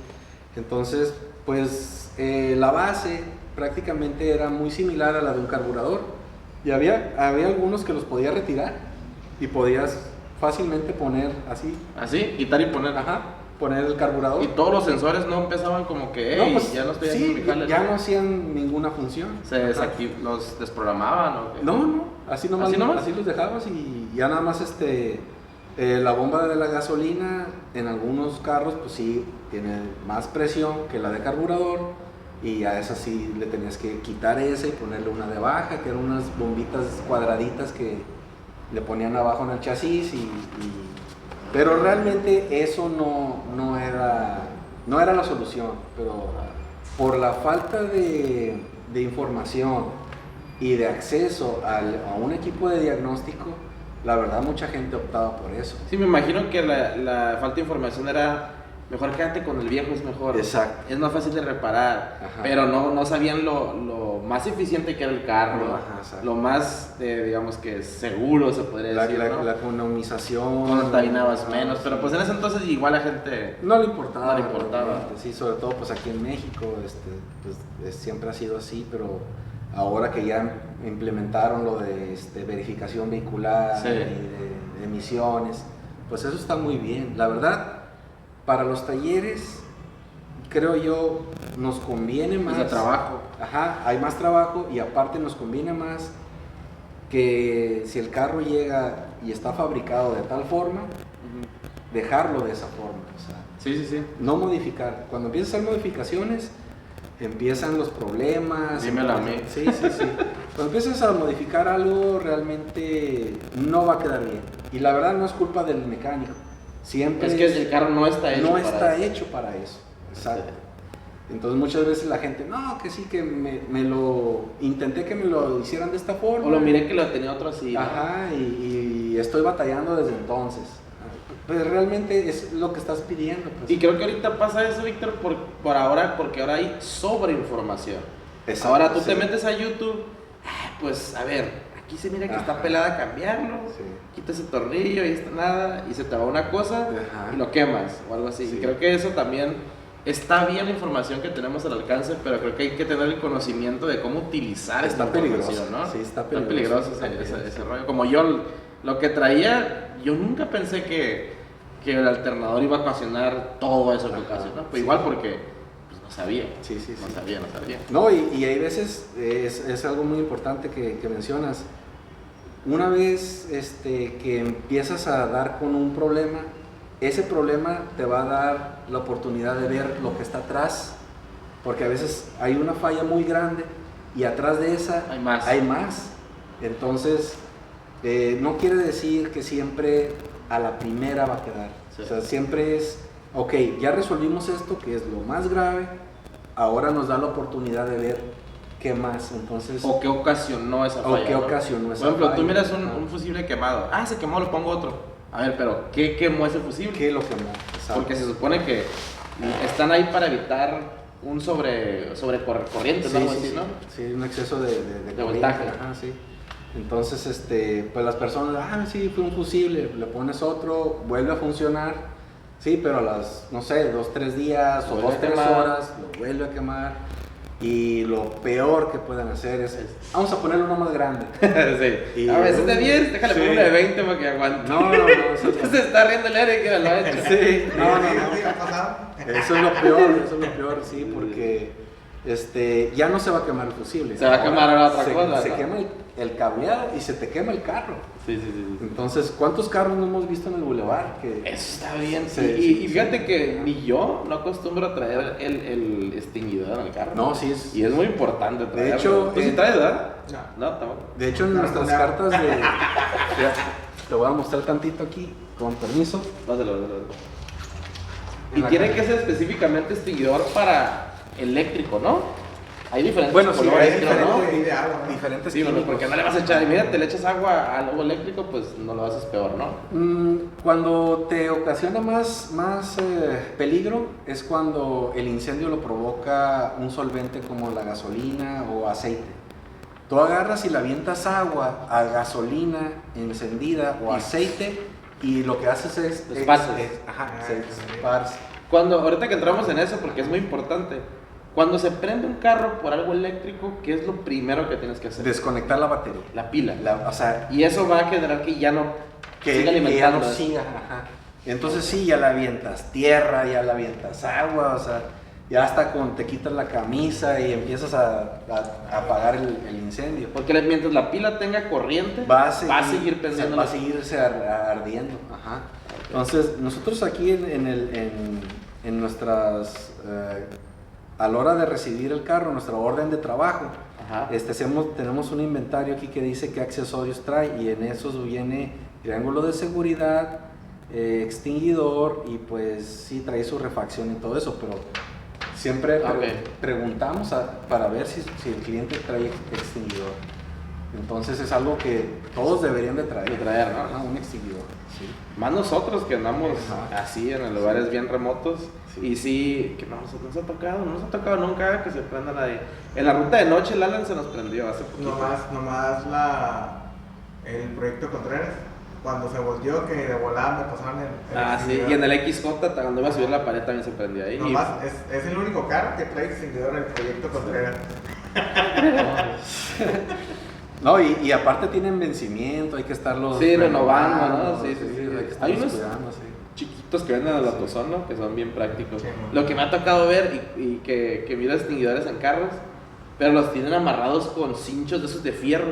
Entonces, pues la base prácticamente era muy similar a la de un carburador y había algunos que los podías retirar y podías fácilmente poner así, Así, quitar y poner. ajá, poner el carburador. Y todos los sensores no empezaban como que, No, "Ey, pues, ya no estoy sí, haciendo mi jale", ya ¿no? no hacían ninguna función. Se los desprogramaban o qué? No, así nomás, ¿Así nomás? así los dejabas y ya nada más la bomba de la gasolina en algunos carros pues sí tiene más presión que la de carburador y a esa sí le tenías que quitar esa y ponerle una de baja, que eran unas bombitas cuadraditas que le ponían abajo en el chasis pero realmente eso no era la solución, pero por la falta de información y de acceso a un equipo de diagnóstico, la verdad mucha gente optaba por eso. Sí, me imagino que la falta de información era mejor quédate con el viejo, es mejor. Exacto. Es más fácil de reparar. Ajá. Pero no sabían lo más eficiente que era el carro, Ajá, exacto. lo más, digamos que seguro se podría decir, ¿no? La economización. Contaminabas menos, pero pues en ese entonces igual la gente no le importaba. No le importaba. realmente. Sí, sobre todo pues aquí en México, pues, siempre ha sido así, pero ahora que ya implementaron lo de verificación vehicular Sí. y de emisiones, pues eso está muy bien. La verdad, para los talleres, creo yo, nos conviene más. de trabajo. Ajá, hay más trabajo y aparte nos conviene más que si el carro llega y está fabricado de tal forma, dejarlo de esa forma. O sea, Sí. no modificar. Cuando empiezas a hacer modificaciones, empiezan los problemas. Dímelo a mí. Sí. Cuando empiezas a modificar algo, realmente no va a quedar bien. Y la verdad no es culpa del mecánico. Siempre Es que el carro no está hecho no para está eso. hecho para eso. Exacto. Entonces muchas veces la gente, no, que sí, que me lo intenté que me lo hicieran de esta forma. O lo miré que lo tenía otro así, ¿no? Ajá, y estoy batallando desde entonces. Pues realmente es lo que estás pidiendo. Pues. Y creo que ahorita pasa eso, Víctor, por ahora, porque ahora hay sobreinformación. Exacto, Ahora tú sí. te metes a YouTube, pues a ver, aquí se mira que está Ajá. pelada, cambiarlo, Sí. quita ese tornillo y está nada, y se te va una cosa Ajá. y lo quemas o algo así. Sí. Y creo que eso también está bien la información que tenemos al alcance, pero creo que hay que tener el conocimiento de cómo utilizar Está esta peligroso, información, ¿no? sí, está peligroso peligroso ese también. rollo. Como yo, lo que traía, yo nunca pensé que el alternador iba a ocasionar todo eso que Ajá, ocasionó. Pues sí. igual porque pues, no sabía. Sí. No sabía. No, y hay veces, es algo muy importante que mencionas. Una vez que empiezas a dar con un problema, ese problema te va a dar la oportunidad de ver lo que está atrás, porque a veces hay una falla muy grande y atrás de esa Hay más. Entonces, no quiere decir que siempre a la primera va a quedar. Sí. O sea, siempre es, ok, ya resolvimos esto, que es lo más grave, ahora nos da la oportunidad de ver qué más. Entonces, O qué ocasionó esa falla. o qué ¿no? ocasionó esa Por ejemplo, tú falla. miras Ajá. un fusible quemado. Ah, se quemó, lo pongo otro. A ver, pero ¿qué quemó ese fusible? ¿Qué lo quemó? Exacto. Porque se supone que están ahí para evitar un corriente, Sí, ¿no? Algo sí, así, sí. ¿no? Sí, un exceso de voltaje. Ajá, sí. Entonces, pues las personas, sí, fue un fusible, le pones otro, vuelve a funcionar, sí, pero a las, no sé, 2-3 días o Vuelve a 2-3 quemar. horas, lo vuelve a quemar. Y lo peor que pueden hacer es, vamos a ponerle uno más grande. Sí. Y- A veces de 10, déjale Sí. poner uno de 20 para que aguante. No, eso es Se está riendo el Eric que lo ha hecho. Sí, no, ¿Sí ha pasado? Eso es lo peor, sí, porque ya no se va a quemar el fusible. Se va a quemar ahora otra se, cosa, Se ¿no? quema el cableado y se te quema el carro. Sí, sí, sí. Entonces, ¿cuántos carros no hemos visto en el bulevar? Que Eso está bien. Sí, y sí, fíjate sí. que ni yo no acostumbro a traer el extinguidor en el carro. No, sí es. Y es muy importante traerlo. hecho, ¿Tú sí traes, verdad? No. No, tampoco. De hecho, en No, nuestras no. cartas de. Mira, te voy a mostrar tantito aquí, con permiso. Dáselo. En Y la tiene caja. que ser específicamente extinguidor para eléctrico, ¿no? Hay diferentes Bueno, sí, colores, hay creo, ¿no? diferente de agua, ¿no? Diferentes Sí, bueno, químicos. porque no le vas a echar, y mira, te le echas agua al algo eléctrico, pues no lo haces peor, ¿no? Cuando te ocasiona más peligro es cuando el incendio lo provoca un solvente como la gasolina o aceite. Tú agarras y le avientas agua a gasolina encendida o aceite y lo que haces es... Lo esparces. Se esparce. Cuando, ahorita que entramos en eso, porque es muy importante, cuando se prende un carro por algo eléctrico, ¿qué es lo primero que tienes que hacer? Desconectar la batería. La pila. O sea, Y eso va a generar que ya no que siga ya alimentando. no siga. Ajá. Entonces sí, ya le avientas tierra, ya le avientas agua, o sea, ya hasta te quitas la camisa y empiezas a apagar el incendio. Porque mientras la pila tenga corriente, Va a seguir prendiendo. va a seguirse ardiendo. Ajá. Entonces, nosotros aquí en nuestras, a la hora de recibir el carro, nuestra orden de trabajo, Ajá. tenemos un inventario aquí que dice qué accesorios trae y en esos viene triángulo de seguridad, extinguidor y pues sí trae su refacción y todo eso, pero siempre preguntamos para ver si el cliente trae extinguidor. Entonces es algo que todos deberían de traer. De traer, ¿no? Ajá, un extinguidor. Sí. Más nosotros que andamos Ajá. así en lugares bien remotos. Sí. Y sí, que no nos ha tocado nunca que se prenda nadie. En la ruta de noche el Alan se nos prendió hace poquito. Nomás el proyecto Contreras, cuando se volteó, que de volada me pasaron el Ah, sí, extinguidor. y en el XJ, cuando iba a subir la pared también se prendió ahí. Nomás es el único carro que trae extinguidor en el proyecto Contreras. No, y aparte tienen vencimiento, hay que estarlos Sí, renovando, ¿no? Sí, sí, sí. hay que Hay estarlos unos cuidando, sí. chiquitos que venden al autosón, ¿no? Que son bien prácticos. Sí, man. Lo que me ha tocado ver y que miro extinguidores en carros, pero los tienen amarrados con cinchos de esos de fierro.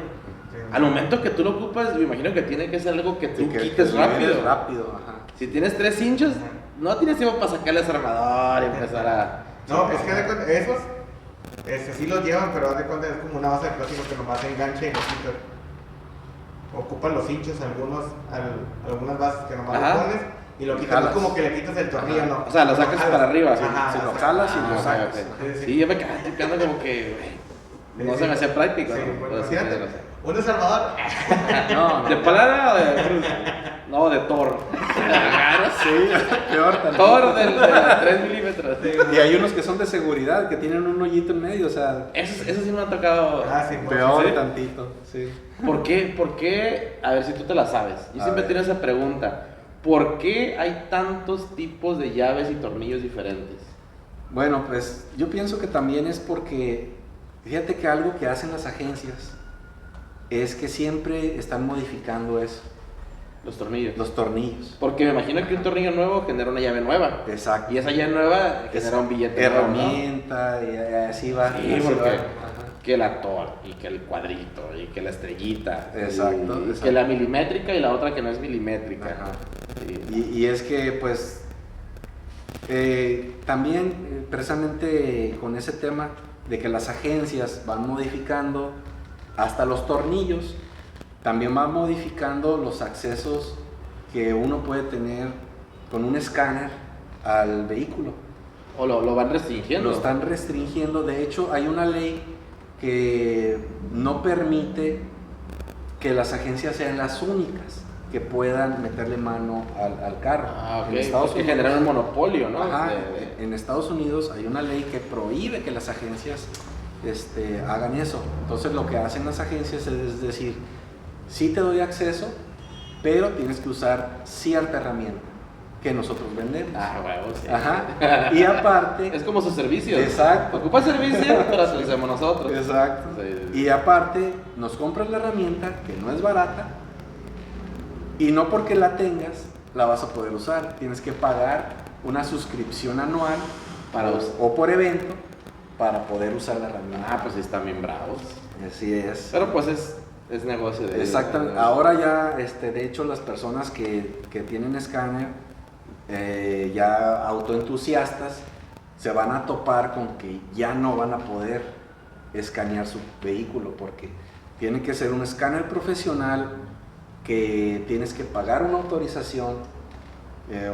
Sí. Al momento que tú lo ocupas, me imagino que tiene que ser algo que tú Sí, que quites liberes rápido. rápido, ajá. Si tienes 3 cinchos, no tienes tiempo para sacarle ese armador y empezar a... No, es que haz de cuenta, esos sí los llevan, pero haz de cuenta es como una base de plástico que nomás se engancha y no quita. Ocupan los hinchos algunas bases que nomás Ajá. lo pones y lo quitas, no es como que le quitas el tornillo, no. O sea, lo sacas para arriba, sí, Ajá, si lo ajá. jalas y lo Ah, sacas. ok. Sí, sí. Sí, yo me quedaba tripeando como que... güey, no se me hacía práctico, Sí, ¿no? pues, Pero sí, imagínate, no sé. un desarmador. No, ¿De palabra o de cruz? No, de Thor. Sí, peor también. Thor de 3 milímetros. Y hay unos que son de seguridad, que tienen un hoyito en medio, o sea, Eso sí me ha tocado. Ah, sí, pues, peor ¿sí? tantito, sí. ¿Por qué? A ver si tú te la sabes. Yo A siempre ver. tengo esa pregunta. ¿Por qué hay tantos tipos de llaves y tornillos diferentes? Bueno, pues yo pienso que también es porque, fíjate que algo que hacen las agencias es que siempre están modificando eso, Los tornillos. los tornillos. Porque me imagino que un tornillo nuevo genera una llave nueva. Exacto. Y esa llave nueva genera un billete nuevo, ¿no? herramienta y así va. Sí, así porque va. Ajá. que la Thor, y que el cuadrito, y que la estrellita. Exacto, y exacto. que la milimétrica y la otra que no es milimétrica. Ajá. Sí. Y es que pues también precisamente con ese tema de que las agencias van modificando hasta los tornillos, también van modificando los accesos que uno puede tener con un escáner al vehículo. O lo van restringiendo. Lo están restringiendo. De hecho, hay una ley que no permite que las agencias sean las únicas que puedan meterle mano al carro. Ah, ok. En Estados Porque Unidos, generan un monopolio, ¿no? ajá, De- en Estados Unidos hay una ley que prohíbe que las agencias hagan eso. Entonces lo que hacen las agencias es decir, sí te doy acceso, pero tienes que usar cierta herramienta que nosotros vendemos. Ah, huevo, sí. Ajá. Y aparte... Es como su servicio. Exacto. Ocupa servicio, pero se lo hacemos nosotros. Exacto. Sí. Y aparte, nos compras la herramienta, que no es barata, y no porque la tengas, la vas a poder usar. Tienes que pagar una suscripción anual o por evento para poder usar la herramienta. Ah, pues sí están bien bravos. Así es. Pero pues es negocio de... Exactamente. Ahora ya, de hecho, las personas que tienen escáner, ya autoentusiastas, se van a topar con que ya no van a poder escanear su vehículo, porque tiene que ser un escáner profesional que tienes que pagar una autorización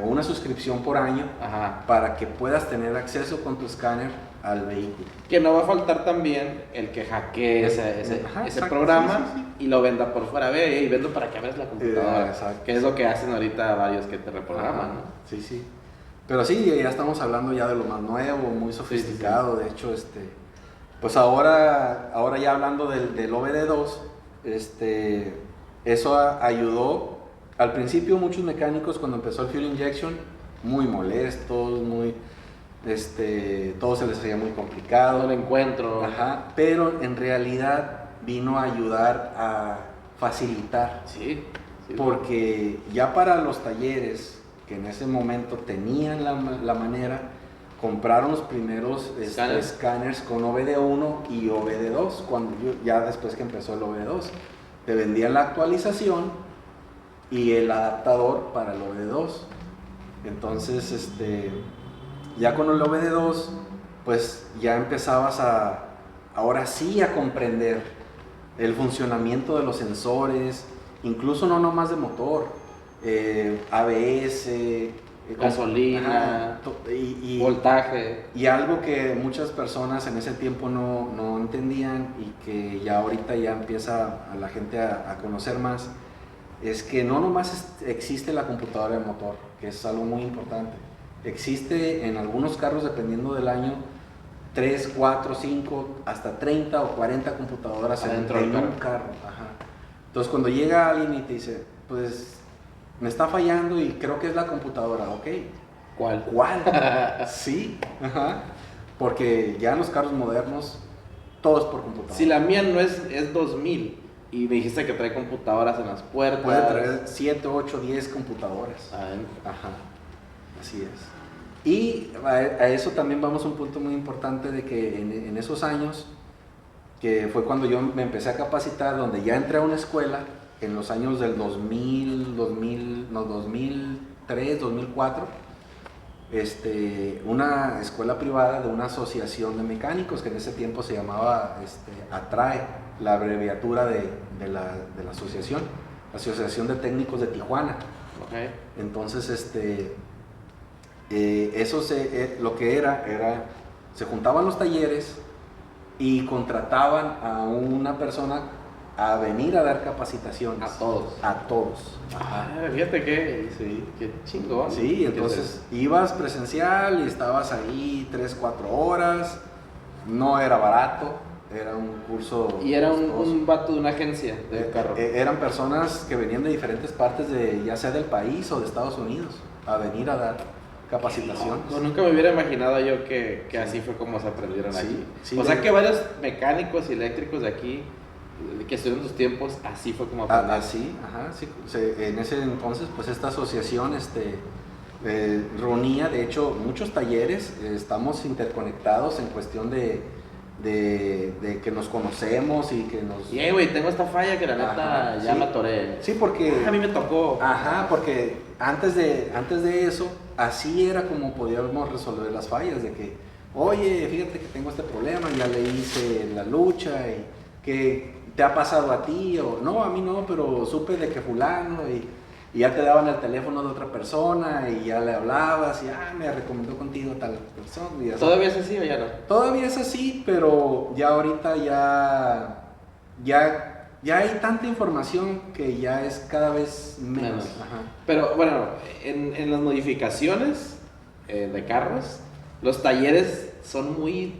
o una suscripción por año. Ajá. Para que puedas tener acceso con tu escáner al vehículo. Que no va a faltar también el que hackee ese exacto, programa sí. y lo venda por fuera. Ve, y vendo para que abras la computadora. Exacto. Que es lo que hacen ahorita varios que te reprograman, ¿no? Sí, sí. Pero sí, ya estamos hablando ya de lo más nuevo, muy sofisticado. Sí. De hecho, pues ahora ya hablando del OBD2, eso ayudó. Al principio muchos mecánicos, cuando empezó el fuel injection, muy molestos, todo se les hacía muy complicado. No lo encuentro. Ajá, pero en realidad vino a ayudar a facilitar. Sí. Porque ya para los talleres que en ese momento tenían la manera, compraron los primeros escáneres con OBD1 y OBD2, ya después que empezó el OBD2. Te vendían la actualización y el adaptador para el OBD2. Entonces, ya con el OBD2, pues ya empezabas ahora sí a comprender el funcionamiento de los sensores, incluso no nomás de motor, ABS, gasolina, y voltaje. Y algo que muchas personas en ese tiempo no entendían y que ya ahorita ya empieza a la gente a conocer más, es que no nomás existe la computadora de motor, que es algo muy importante. Existe en algunos carros, dependiendo del año, 3, 4, 5, hasta 30 o 40 computadoras en un carro. Ajá. Entonces cuando llega alguien y te dice, pues me está fallando y creo que es la computadora, ok. ¿Cuál? Sí, ajá. Porque ya en los carros modernos todo es por computadora. Si la mía no es 2000 y me dijiste que trae computadoras en las puertas. Puede traer 7, 8, 10 computadoras. Ajá. Así es. Y a eso también vamos a un punto muy importante de que en esos años, que fue cuando yo me empecé a capacitar, donde ya entré a una escuela, en los años del 2003, 2004, una escuela privada de una asociación de mecánicos, que en ese tiempo se llamaba ATRAE, la abreviatura de la asociación, Asociación de Técnicos de Tijuana. Okay. Entonces, eso lo que era, se juntaban los talleres y contrataban a una persona a venir a dar capacitaciones. A todos. Ajá. Fíjate que, sí, qué chingón. Sí, entonces ibas presencial y estabas ahí 3, 4 horas, no era barato, era un curso. Y era un vato de una agencia de carro. Eran personas que venían de diferentes partes, ya sea del país o de Estados Unidos, a venir a dar capacitaciones. No, nunca me hubiera imaginado yo que así fue como se aprendieron aquí. Sí, o sea que varios mecánicos y eléctricos de aquí que estuvieron en sus tiempos, así fue como aprendieron. Así, ajá, sí. En ese entonces, pues esta asociación reunía, de hecho, muchos talleres. Estamos interconectados en cuestión de que nos conocemos y que nos... Y güey, tengo esta falla que la neta ya me atoré. Sí, porque... A mí me tocó. Ajá, porque antes de eso, así era como podíamos resolver las fallas, de que, oye, fíjate que tengo este problema, ya le hice la lucha y que te ha pasado a ti, o no, a mí no, pero supe de que fulano, y ya te daban el teléfono de otra persona y ya le hablabas y me recomendó contigo tal persona. Y ¿Todavía es así o ya no? Todavía es así, pero ya ahorita ya hay tanta información que ya es cada vez menos. Ajá. Pero bueno, en las modificaciones de carros, los talleres son muy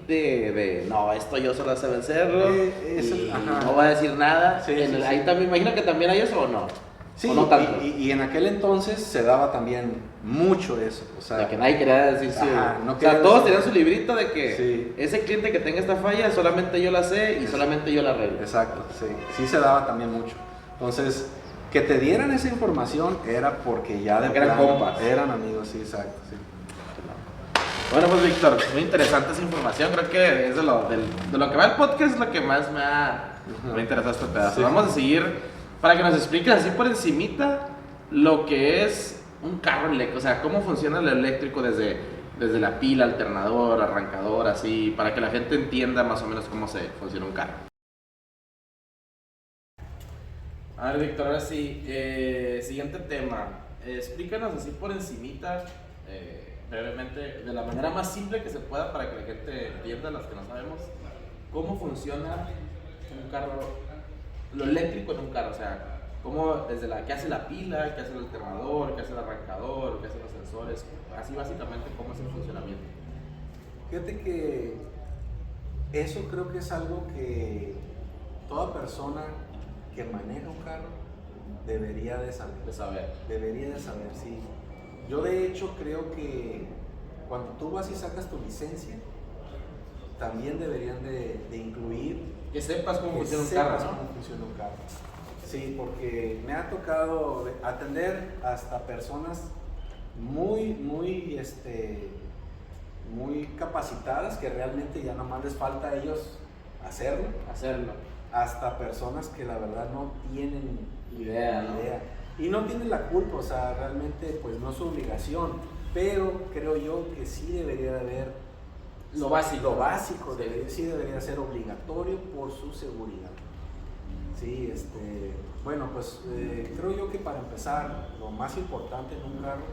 no, esto yo solo sé vencerlo, y ajá. no voy a decir nada. Sí, sí, Ahí sí. también, imagino que también hay eso o no. Sí, ¿O no tanto? y en aquel entonces se daba también mucho eso, o sea, De que nadie quería decir sí. Ajá, no O sea, quería todos decir- tenían su librito de que Sí. ese cliente que tenga esta falla solamente yo la sé y solamente yo la arreglo. Exacto, sí, sí se daba también mucho. Entonces, que te dieran esa información era porque ya de Porque eran plano compas. eran amigos, sí, exacto, sí. Bueno, pues Víctor, muy interesante esa información. Creo que es de lo que va el podcast, es lo que más me ha interesado este pedazo. Sí. Vamos a seguir para que nos expliques así por encimita lo que es un carro eléctrico. O sea, cómo funciona lo eléctrico desde la pila, alternador, arrancador, así, para que la gente entienda más o menos cómo se funciona un carro. A ver, Víctor, ahora sí, siguiente tema. Explícanos así por encimita, brevemente, de la manera más simple que se pueda para que la gente entienda, los que no sabemos, cómo funciona un carro, lo eléctrico en un carro. O sea, cómo desde qué hace la pila, qué hace el alternador, qué hace el arrancador, qué hacen los sensores, así básicamente cómo es el funcionamiento. Fíjate que eso creo que es algo que toda persona que maneja un carro debería de saber. De saber. Debería de saber, sí. Yo de hecho creo que cuando tú vas y sacas tu licencia, también deberían de incluir Que sepas cómo que funciona un sepas carro, ¿no? cómo funciona un carro. Sí, porque me ha tocado atender hasta personas muy capacitadas que realmente ya nomás les falta a ellos hacerlo, Hacerlo. hasta personas que la verdad no tienen Idea, ¿no? y no tienen la culpa, o sea, realmente pues no es su obligación, pero creo yo que sí debería de haber Lo básico. lo básico, Sí. sí debería ser obligatorio por su seguridad. Sí, bueno, pues creo yo que para empezar, lo más importante en un carro,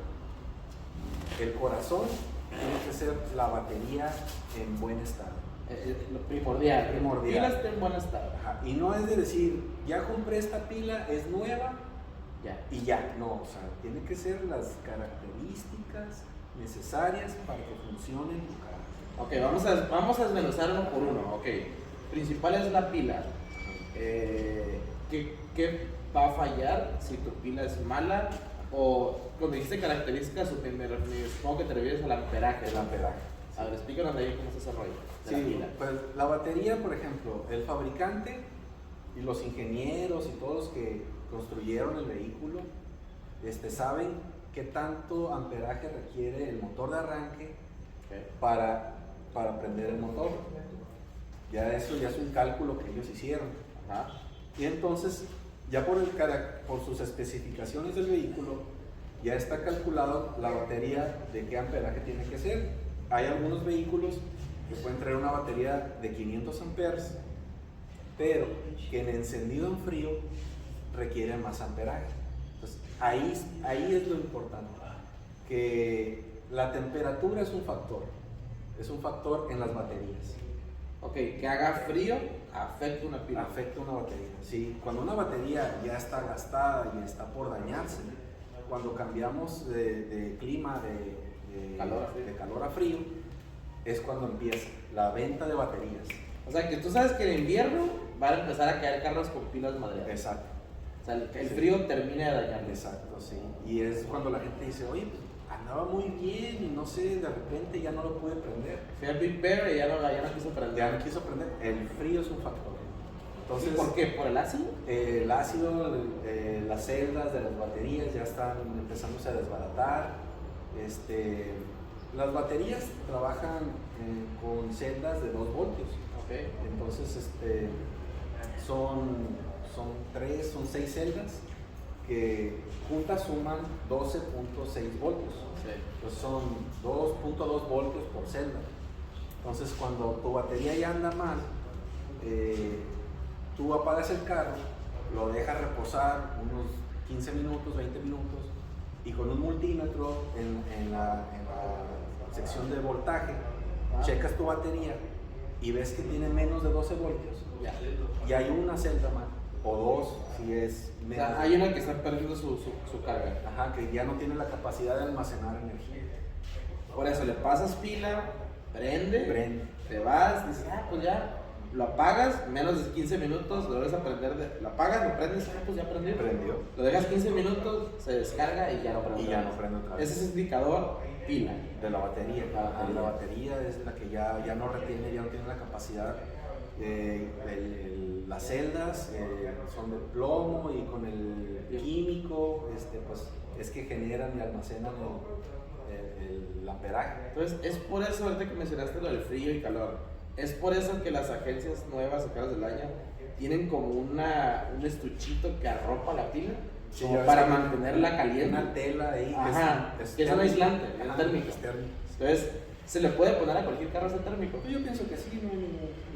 el corazón tiene que ser la batería en buen estado. Lo primordial. Primordial. Pilas estén en buen estado. Ajá, y no es de decir, ya compré esta pila, es nueva Ya. y ya. No, o sea, tiene que ser las características necesarias para que funcione tu carro. Ok, vamos a desmenuzar uno por uno. Ok, principal es la pila. ¿Qué va a fallar si tu pila es mala? O cuando dijiste características, supongo que te refieres al amperaje. El amperaje. A ver, explícanos de ahí cómo es ese rollo de la Sí, pila. pues la batería, por ejemplo, el fabricante y los ingenieros y todos los que construyeron el vehículo saben qué tanto amperaje requiere el motor de arranque Ok. para prender el motor. Ya eso ya es un cálculo que ellos hicieron. Ajá. Y entonces, ya por sus especificaciones del vehículo, ya está calculado la batería de qué amperaje tiene que ser. Hay algunos vehículos que pueden traer una batería de 500 amperes, pero que en encendido en frío requiere más amperaje. Entonces, ahí es lo importante, que la temperatura es un factor en las baterías. Ok, que haga frío afecta una pila. Afecta una batería. Sí, cuando una batería ya está gastada y está por dañarse, cuando cambiamos de clima de calor a frío, es cuando empieza la venta de baterías. O sea, que tú sabes que en invierno van a empezar a caer carros con pilas madreadas. Exacto, O sea, que el frío termine de dañarles. exacto, sí. Y es cuando la gente dice, oye, pues andaba muy bien y no sé, de repente ya no lo pude prender. Fui al Big Bear y ya no quiso prender. Ya no quiso prender. El frío es un factor. Entonces, ¿Y por qué? ¿Por el ácido? El ácido, las celdas de las baterías ya están empezándose a desbaratar. Las baterías trabajan con celdas de 2 voltios. Ok. Entonces, son 6 celdas que juntas suman 12.6 voltios. Sí. Entonces son 2.2 voltios por celda. Entonces, cuando tu batería ya anda mal, tú apagas el carro, lo dejas reposar unos 15 minutos, 20 minutos, y con un multímetro en la sección de voltaje, checas tu batería y ves que tiene menos de 12 voltios, Ya. y hay una celda mal, o 2 si es O menos. sea, hay una que está perdiendo su carga. Ajá, que ya no tiene la capacidad de almacenar energía. Por eso le pasas pila, prende, te vas, dices, pues ya, lo apagas, menos de 15 minutos, lo vuelves a prender, lo apagas, lo prendes, pues ya prendió. Lo dejas 15 minutos, se descarga y ya no prende. Y ya no prende otra vez. Ese es indicador pila. De la batería. La batería es la que ya no retiene, ya no tiene la capacidad. Las celdas son de plomo y con el químico, pues es que generan y almacenan el amperaje. Entonces, es por eso, ahorita que mencionaste lo del frío y calor, es por eso que las agencias nuevas o caras del año tienen como un estuchito que arropa la pila, Sí, como para mantenerla caliente. Una tela ahí. Ajá, que es un aislante, es térmico. Es térmico. Entonces, ¿se le puede poner a cualquier carro ese térmico? Yo pienso que sí.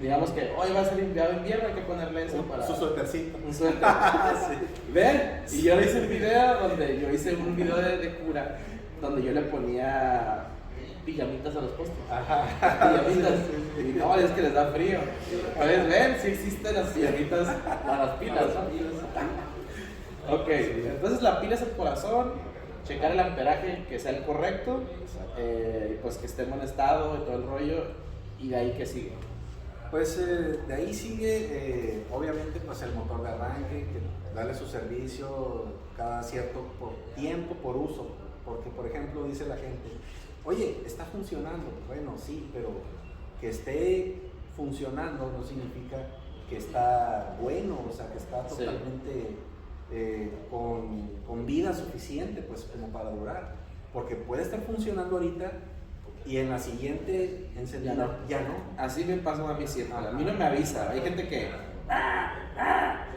Digamos que hoy va a ser invierno, hay que ponerle eso para... Su suétercito. Un suéter. ¿Ven? Y yo hice un video de cura, donde yo le ponía pijamitas a los postes. Pijamitas. Y no, es que les da frío. Entonces, ven, sí existen las pijamitas para las pilas, ¿no? Ok, entonces la pila es el corazón, checar el amperaje que sea el correcto, pues que esté en buen estado y todo el rollo, y de ahí que sigue. Pues de ahí sigue, obviamente, pues el motor de arranque, que darle su servicio cada cierto tiempo por uso, porque por ejemplo dice la gente, oye, está funcionando, bueno, sí, pero que esté funcionando no significa que está bueno, o sea, que está totalmente con vida suficiente, pues como para durar, porque puede estar funcionando ahorita y en la siguiente encendida ya no. Así me pasó a mí siempre. A mí no me avisa. Hay gente que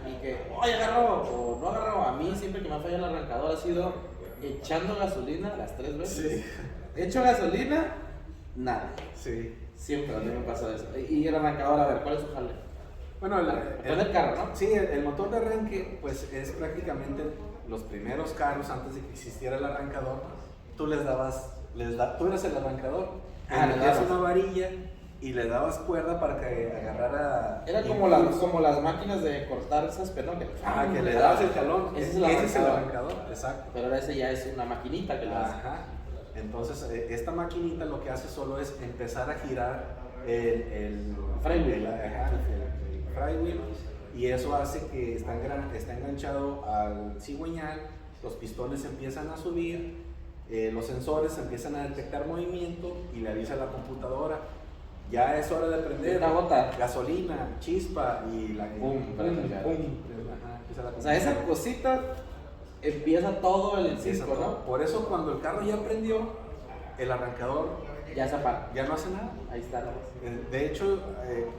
y que oye, agarró o no agarró. A mí siempre que me ha fallado el arrancador ha sido echando gasolina las 3 veces. Sí. Echo gasolina, nada. Sí. Siempre a mí me pasa eso. Y el arrancador, a ver, ¿cuál es su jale? Bueno, el carro, ¿no? Sí, el motor de arranque, pues es prácticamente los primeros carros antes de que existiera el arrancador. Tú tú eras el arrancador. Le das una varilla y le dabas cuerda para que agarrara. Era como las máquinas de cortar esas ¿no? Que le dabas el jalón. Ese es el arrancador, exacto. Pero ahora ese ya es una maquinita que lo hace. Ajá. Entonces, esta maquinita lo que hace solo es empezar a girar el flywheel. El flywheel, y eso hace que está enganchado al cigüeñal, los pistones empiezan a subir, los sensores empiezan a detectar movimiento y le avisa a la computadora, ya es hora de prender gasolina, chispa, y la pum. Ajá, o sea, esa cosita empieza todo el circo, ¿no? Por eso cuando el carro ya prendió, el arrancador ya se apaga. Ya no hace nada. Ahí está nomás. De hecho,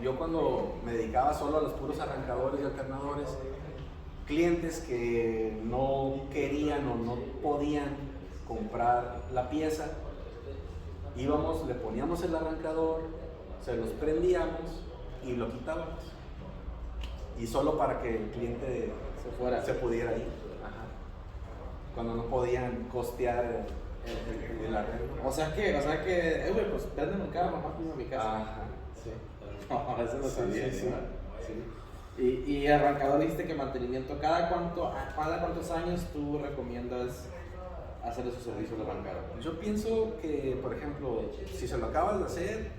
yo cuando me dedicaba solo a los puros arrancadores y alternadores, clientes que no querían o no podían comprar la pieza, íbamos, le poníamos el arrancador, se los prendíamos y lo quitábamos. Y solo para que el cliente se pudiera ir. Ajá. Cuando no podían costear el arreglo. O sea que, güey, pues prenden un carro, nomás mismo a mi casa. Ajá, sí. No, eso no sabía. Sí. Y arrancador, dijiste que mantenimiento, ¿cada cuántos años tú recomiendas hacer su servicio de arrancador? Yo pienso que, por ejemplo, si se lo acabas de hacer,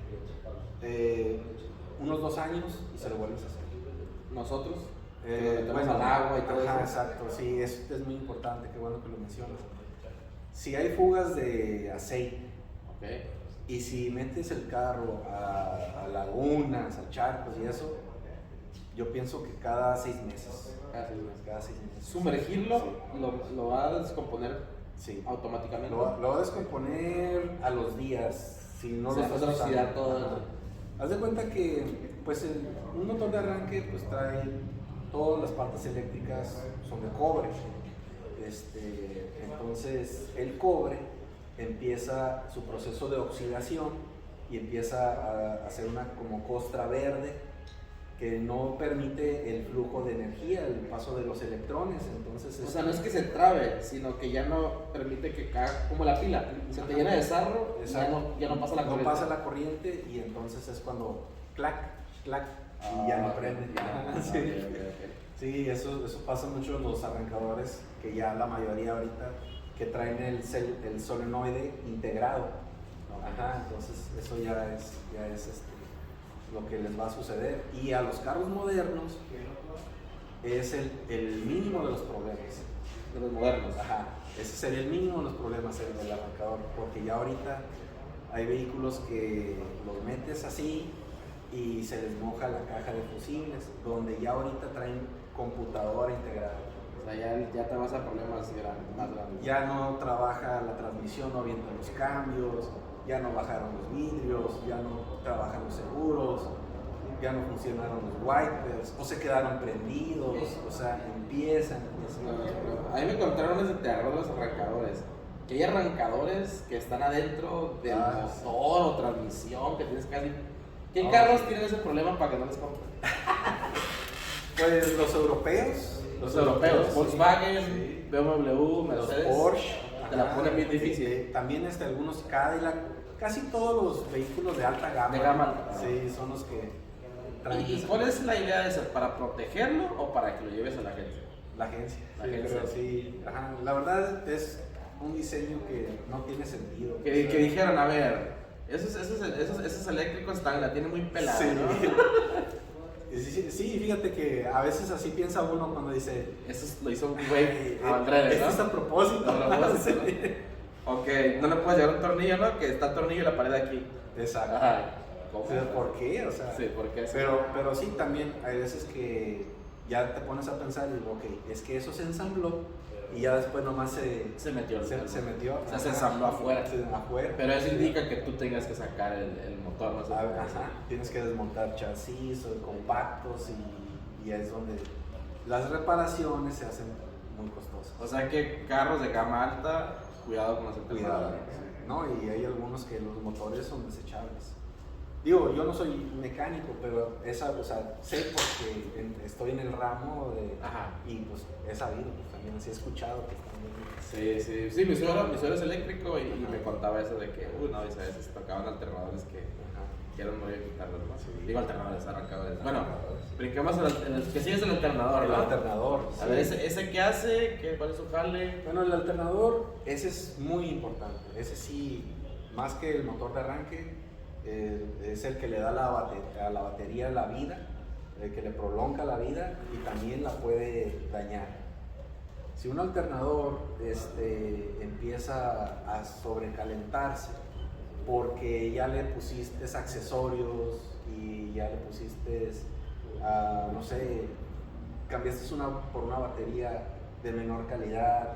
unos 2 años y se lo vuelves a hacer. ¿Nosotros? Bueno, al agua y todo eso. Exacto, sí, es muy importante, qué bueno que lo mencionas. Si hay fugas de aceite, okay, y si metes el carro a lagunas, a charcos y eso, yo pienso que cada 6 meses. Cada 6 meses. ¿Sumergirlo? Sí. ¿Lo va a descomponer automáticamente? Lo va a descomponer a los días, si no lo estás usando. Todo. Haz de cuenta que pues un motor de arranque pues trae todas las partes eléctricas, son de cobre. Entonces el cobre empieza su proceso de oxidación y empieza a hacer una como costra verde que no permite el flujo de energía, el paso de los electrones. Entonces, o sea, no es que se trabe, sino que ya no permite que caiga como la pila, se te llena de sarro y ya no pasa la corriente. No pasa la corriente y entonces es cuando clac, y ya no prende. Sí, eso pasa mucho en los arrancadores, que ya la mayoría ahorita que traen el solenoide integrado. Ajá, entonces eso ya es lo que les va a suceder. Y a los carros modernos es el mínimo de los problemas. De los modernos. Ajá, ese sería el mínimo de los problemas, el del arrancador, porque ya ahorita hay vehículos que los metes así y se les moja la caja de fusibles, donde ya ahorita traen computadora integrada. O sea, ya te vas a problemas más grandes. Ya no trabaja la transmisión, no avientan los cambios, ya no bajaron los vidrios, ya no trabajan los seguros, ya no funcionaron los wipers, o se quedaron prendidos, o sea, empiezan. A mí me contaron ese terror de los arrancadores. Que hay arrancadores que están adentro del motor o transmisión, que tienes casi... ¿Qué carros tienen ese problema para que no les compren? Pues los europeos. Los europeos, sí. Volkswagen, Sí. BMW, Mercedes. Los Porsche. Te la ponen bien difícil. También algunos Cadillac, casi todos los vehículos de alta gama. De gama. Sí, son los que traen ¿Y cuál es la idea de eso? ¿Para protegerlo o para que lo lleves a la gente? la agencia. La Sí, agencia. pero sí. Ajá. La verdad es un diseño que no tiene sentido. Que dijeron, a ver, esos eléctricos la tienen muy pelada, Sí. ¿no? Sí, fíjate que a veces así piensa uno cuando dice, Eso lo hizo un güey al revés, esto ¿no? es a propósito. A propósito, Sí. Ok, no le puedes llevar un tornillo, ¿no? Que está el tornillo y la pared aquí. Exacto. Ajá. ¿Cómo? Pero, ¿por qué? O sea, Sí, ¿por qué? pero sí, también hay veces que ya te pones a pensar y digo, ok, es que eso se ensambló y ya después nomás Se metió. se metió. O sea, se ensambló afuera. Afuera. Pero eso indica que tú tengas que sacar el motor, ¿no? Ajá, tienes que desmontar chasis o compactos y es donde las reparaciones se hacen muy costosas. O sea que carros de gama alta, cuidado con los Cuidado, alternadores. ¿no? Y hay algunos que los motores son desechables. Digo, yo no soy mecánico, pero o sea, sé porque estoy en el ramo Ajá. y pues he sabido, pues, también sí he escuchado que también. Sí, mi suegro es eléctrico y me contaba eso de que, no, dice, a veces tocaban alternadores que eran muy bien quitarlos, ¿no? Sí. Digo alternadores, arrancadores. Bueno, brinquemos en el que sigue es el alternador, El ¿no? alternador. A ver, ¿ese qué hace? ¿Cuál es su jale? Bueno, el alternador, ese es muy importante. Ese sí, más que el motor de arranque, es el que le da a la batería la vida, el que le prolonga la vida y también la puede dañar. Si un alternador empieza a sobrecalentarse porque ya le pusiste accesorios y ya le pusiste, no sé, cambiaste por una batería de menor calidad,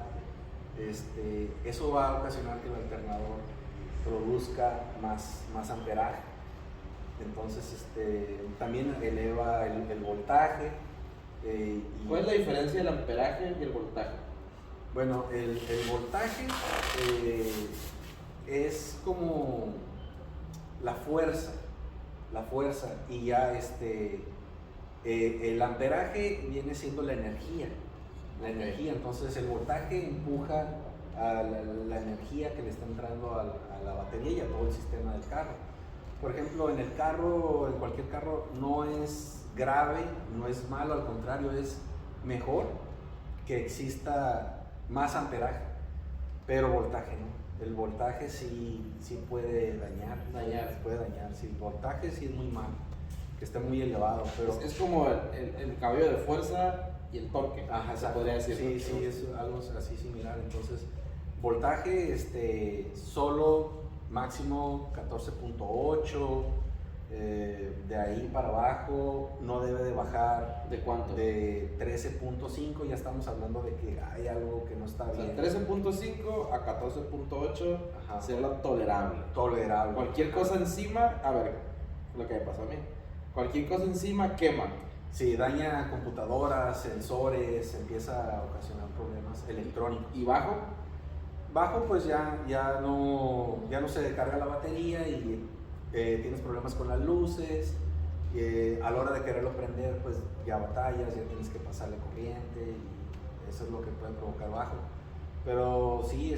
eso va a ocasionar que el alternador produzca más amperaje. Entonces también eleva el voltaje. ¿Cuál es la diferencia del amperaje y el voltaje? Bueno, el voltaje es como la fuerza y ya el amperaje viene siendo la energía. Entonces el voltaje empuja a la energía que le está entrando a la batería y a todo el sistema del carro. Por ejemplo, en cualquier carro no es grave, no es malo, al contrario, es mejor que exista más amperaje, pero voltaje no. El voltaje sí puede dañar. Puede dañar, sí. El voltaje sí es muy malo, que esté muy elevado, pero... Es como el caballo de fuerza y el torque. Ajá, se exacto. podría decir. Sí, es algo así similar. Entonces, voltaje solo máximo 14.8, de ahí para abajo no debe de bajar. ¿De cuánto? De 13.5, ya estamos hablando de que hay algo que no está O sea, bien. 13.5 a 14.8 Ajá. sería lo tolerable. Tolerable. Cualquier cosa encima, a ver, lo que me pasó a mí. Cualquier cosa encima quema. Sí, daña computadoras, sensores, empieza a ocasionar problemas electrónicos. ¿Y bajo? Bajo, pues ya no se carga la batería y tienes problemas con las luces. A la hora de quererlo prender, pues ya batallas, ya tienes que pasarle corriente y eso es lo que puede provocar bajo. Pero sí,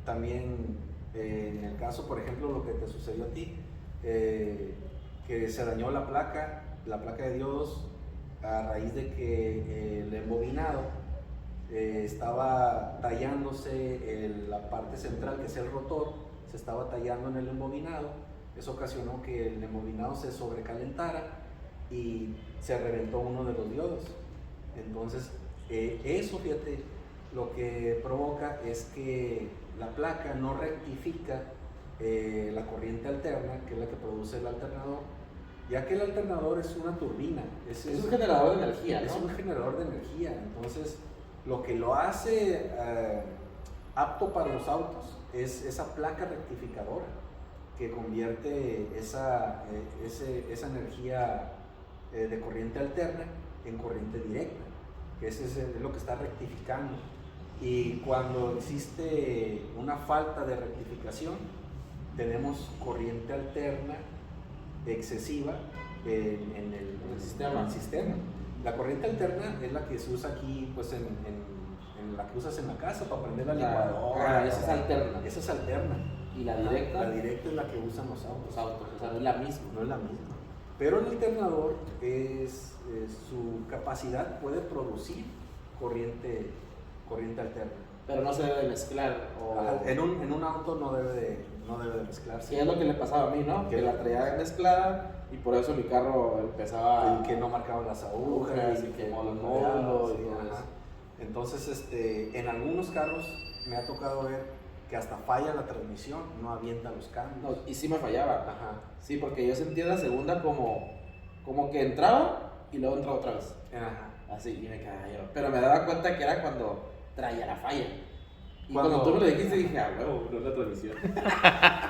también en el caso, por ejemplo, lo que te sucedió a ti, que se dañó la placa de diodos a raíz de que el embobinado estaba tallándose la parte central, que es el rotor, se estaba tallando en el embobinado. Eso ocasionó que el embobinado se sobrecalentara y se reventó uno de los diodos. Entonces, eso, fíjate, lo que provoca es que la placa no rectifica la corriente alterna, que es la que produce el alternador, ya que el alternador es una turbina. Es un generador de energía, ¿no? Es un generador de energía. Entonces, lo que lo hace apto para los autos es esa placa rectificadora que convierte esa energía de corriente alterna en corriente directa, que es lo que está rectificando. Y cuando existe una falta de rectificación, tenemos corriente alterna excesiva en el sistema. La corriente alterna es la que se usa aquí, pues en la que usas en la casa para prender la licuadora. Esa es alterna. Esa es alterna. ¿Y la directa? La directa es la que usan los autos. O sea, no es la misma. No es la misma. Pero el alternador su capacidad puede producir corriente alterna. Pero no se debe mezclar. En un auto no debe de mezclarse. Y es lo que le pasaba a mí, ¿no? Que la traía mezclada y por eso mi carro empezaba... Y que no marcaban las agujas, y que los módulos y y todo ajá. eso. Entonces, en algunos carros me ha tocado ver que hasta falla la transmisión, no avienta los cambios. No, y sí me fallaba. Ajá. Sí, porque yo sentía la segunda como que entraba y luego entraba otra vez. Ajá. Así, y me quedaba yo. Pero me daba cuenta que era cuando traía la falla. Y Cuando cuando tú me lo dijiste dije, huevo, no es la transmisión.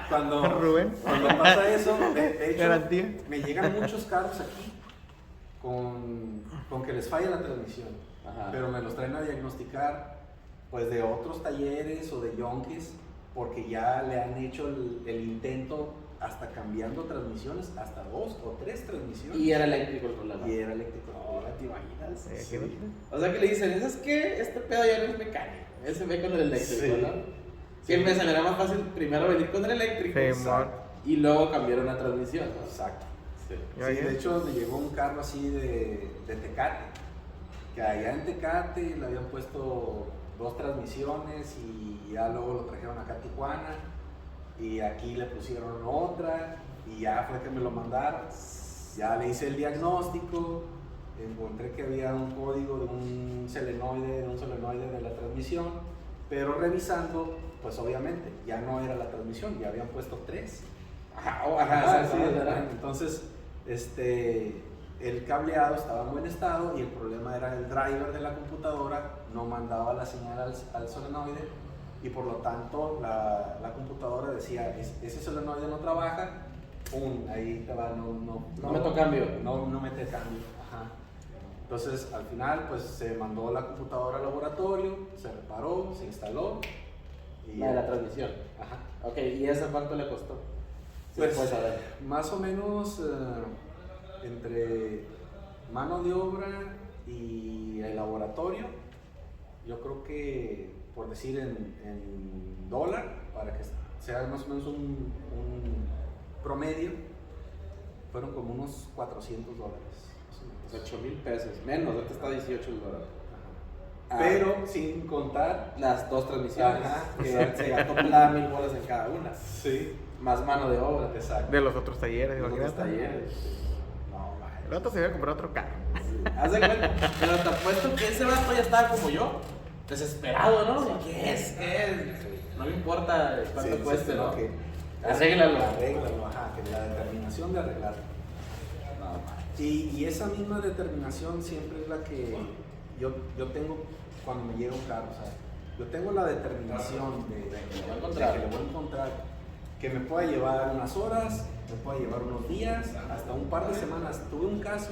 Cuando pasa eso, de hecho, Garantía. me llegan muchos carros aquí con que les falla la transmisión. Ajá. Pero me los traen a diagnosticar pues de otros talleres o de yonques, porque ya le han hecho el intento hasta cambiando transmisiones, hasta 2 o 3 transmisiones. Y era eléctrico el problema. Y era eléctrico. ¿Te imaginas? ¿Qué no? O sea que le dicen, ¿sabes qué? Este pedo ya no es mecánico. Ese ve con el eléctrico, Sí. ¿no? Siempre se me era más fácil primero venir con el eléctrico Sí, man. y luego cambiar una transmisión, ¿no? Exacto. Sí. Sí, de hecho me llegó un carro así de Tecate, que allá en Tecate le habían puesto 2 transmisiones y ya luego lo trajeron acá a Tijuana y aquí le pusieron otra y ya fue que me lo mandaron. Ya le hice el diagnóstico, encontré que había un código de un solenoide de la transmisión, pero revisando, pues obviamente ya no era la transmisión, ya habían puesto 3. Ajá, sí, ¿verdad? ¿verdad? Entonces, el cableado estaba en buen estado y el problema era el driver de la computadora no mandaba la señal al solenoide y por lo tanto la computadora decía, ese solenoide no trabaja, ahí te va, No meto cambio. no mete cambio. Ajá. Entonces, al final, pues se mandó la computadora al laboratorio, se reparó, se instaló. Y La de la transmisión. Ajá. Ok, ¿y eso cuánto le costó? Sí, Pues, puedes saber. más o menos entre mano de obra y el laboratorio, yo creo que, por decir en dólar, para que sea más o menos un promedio, fueron como unos $400. Pues 8,000 pesos. Menos, ahorita está $18. Pero sin contar Las 2 transmisiones. Ajá, Que exacto. se gastó plata $1,000 en cada una. sí, Más mano de obra. exacto. De los otros talleres, Los otros imagínate. talleres. No, vaya. El otro se iba a comprar otro carro. Haz de cuenta, pero te apuesto que ese vato ya estaba como yo, desesperado, ¿no? Sí. ¿Qué es? No me importa cuánto Sí, cueste, sí, ¿no? que- Arréglalo. Arréglalo, ajá, que la determinación de arreglarlo. Y esa misma determinación siempre es la que yo tengo cuando me llega un carro, o sea, yo tengo la determinación de que lo voy a encontrar, que me pueda llevar unas horas, me pueda llevar unos días, hasta un par de semanas. Tuve un caso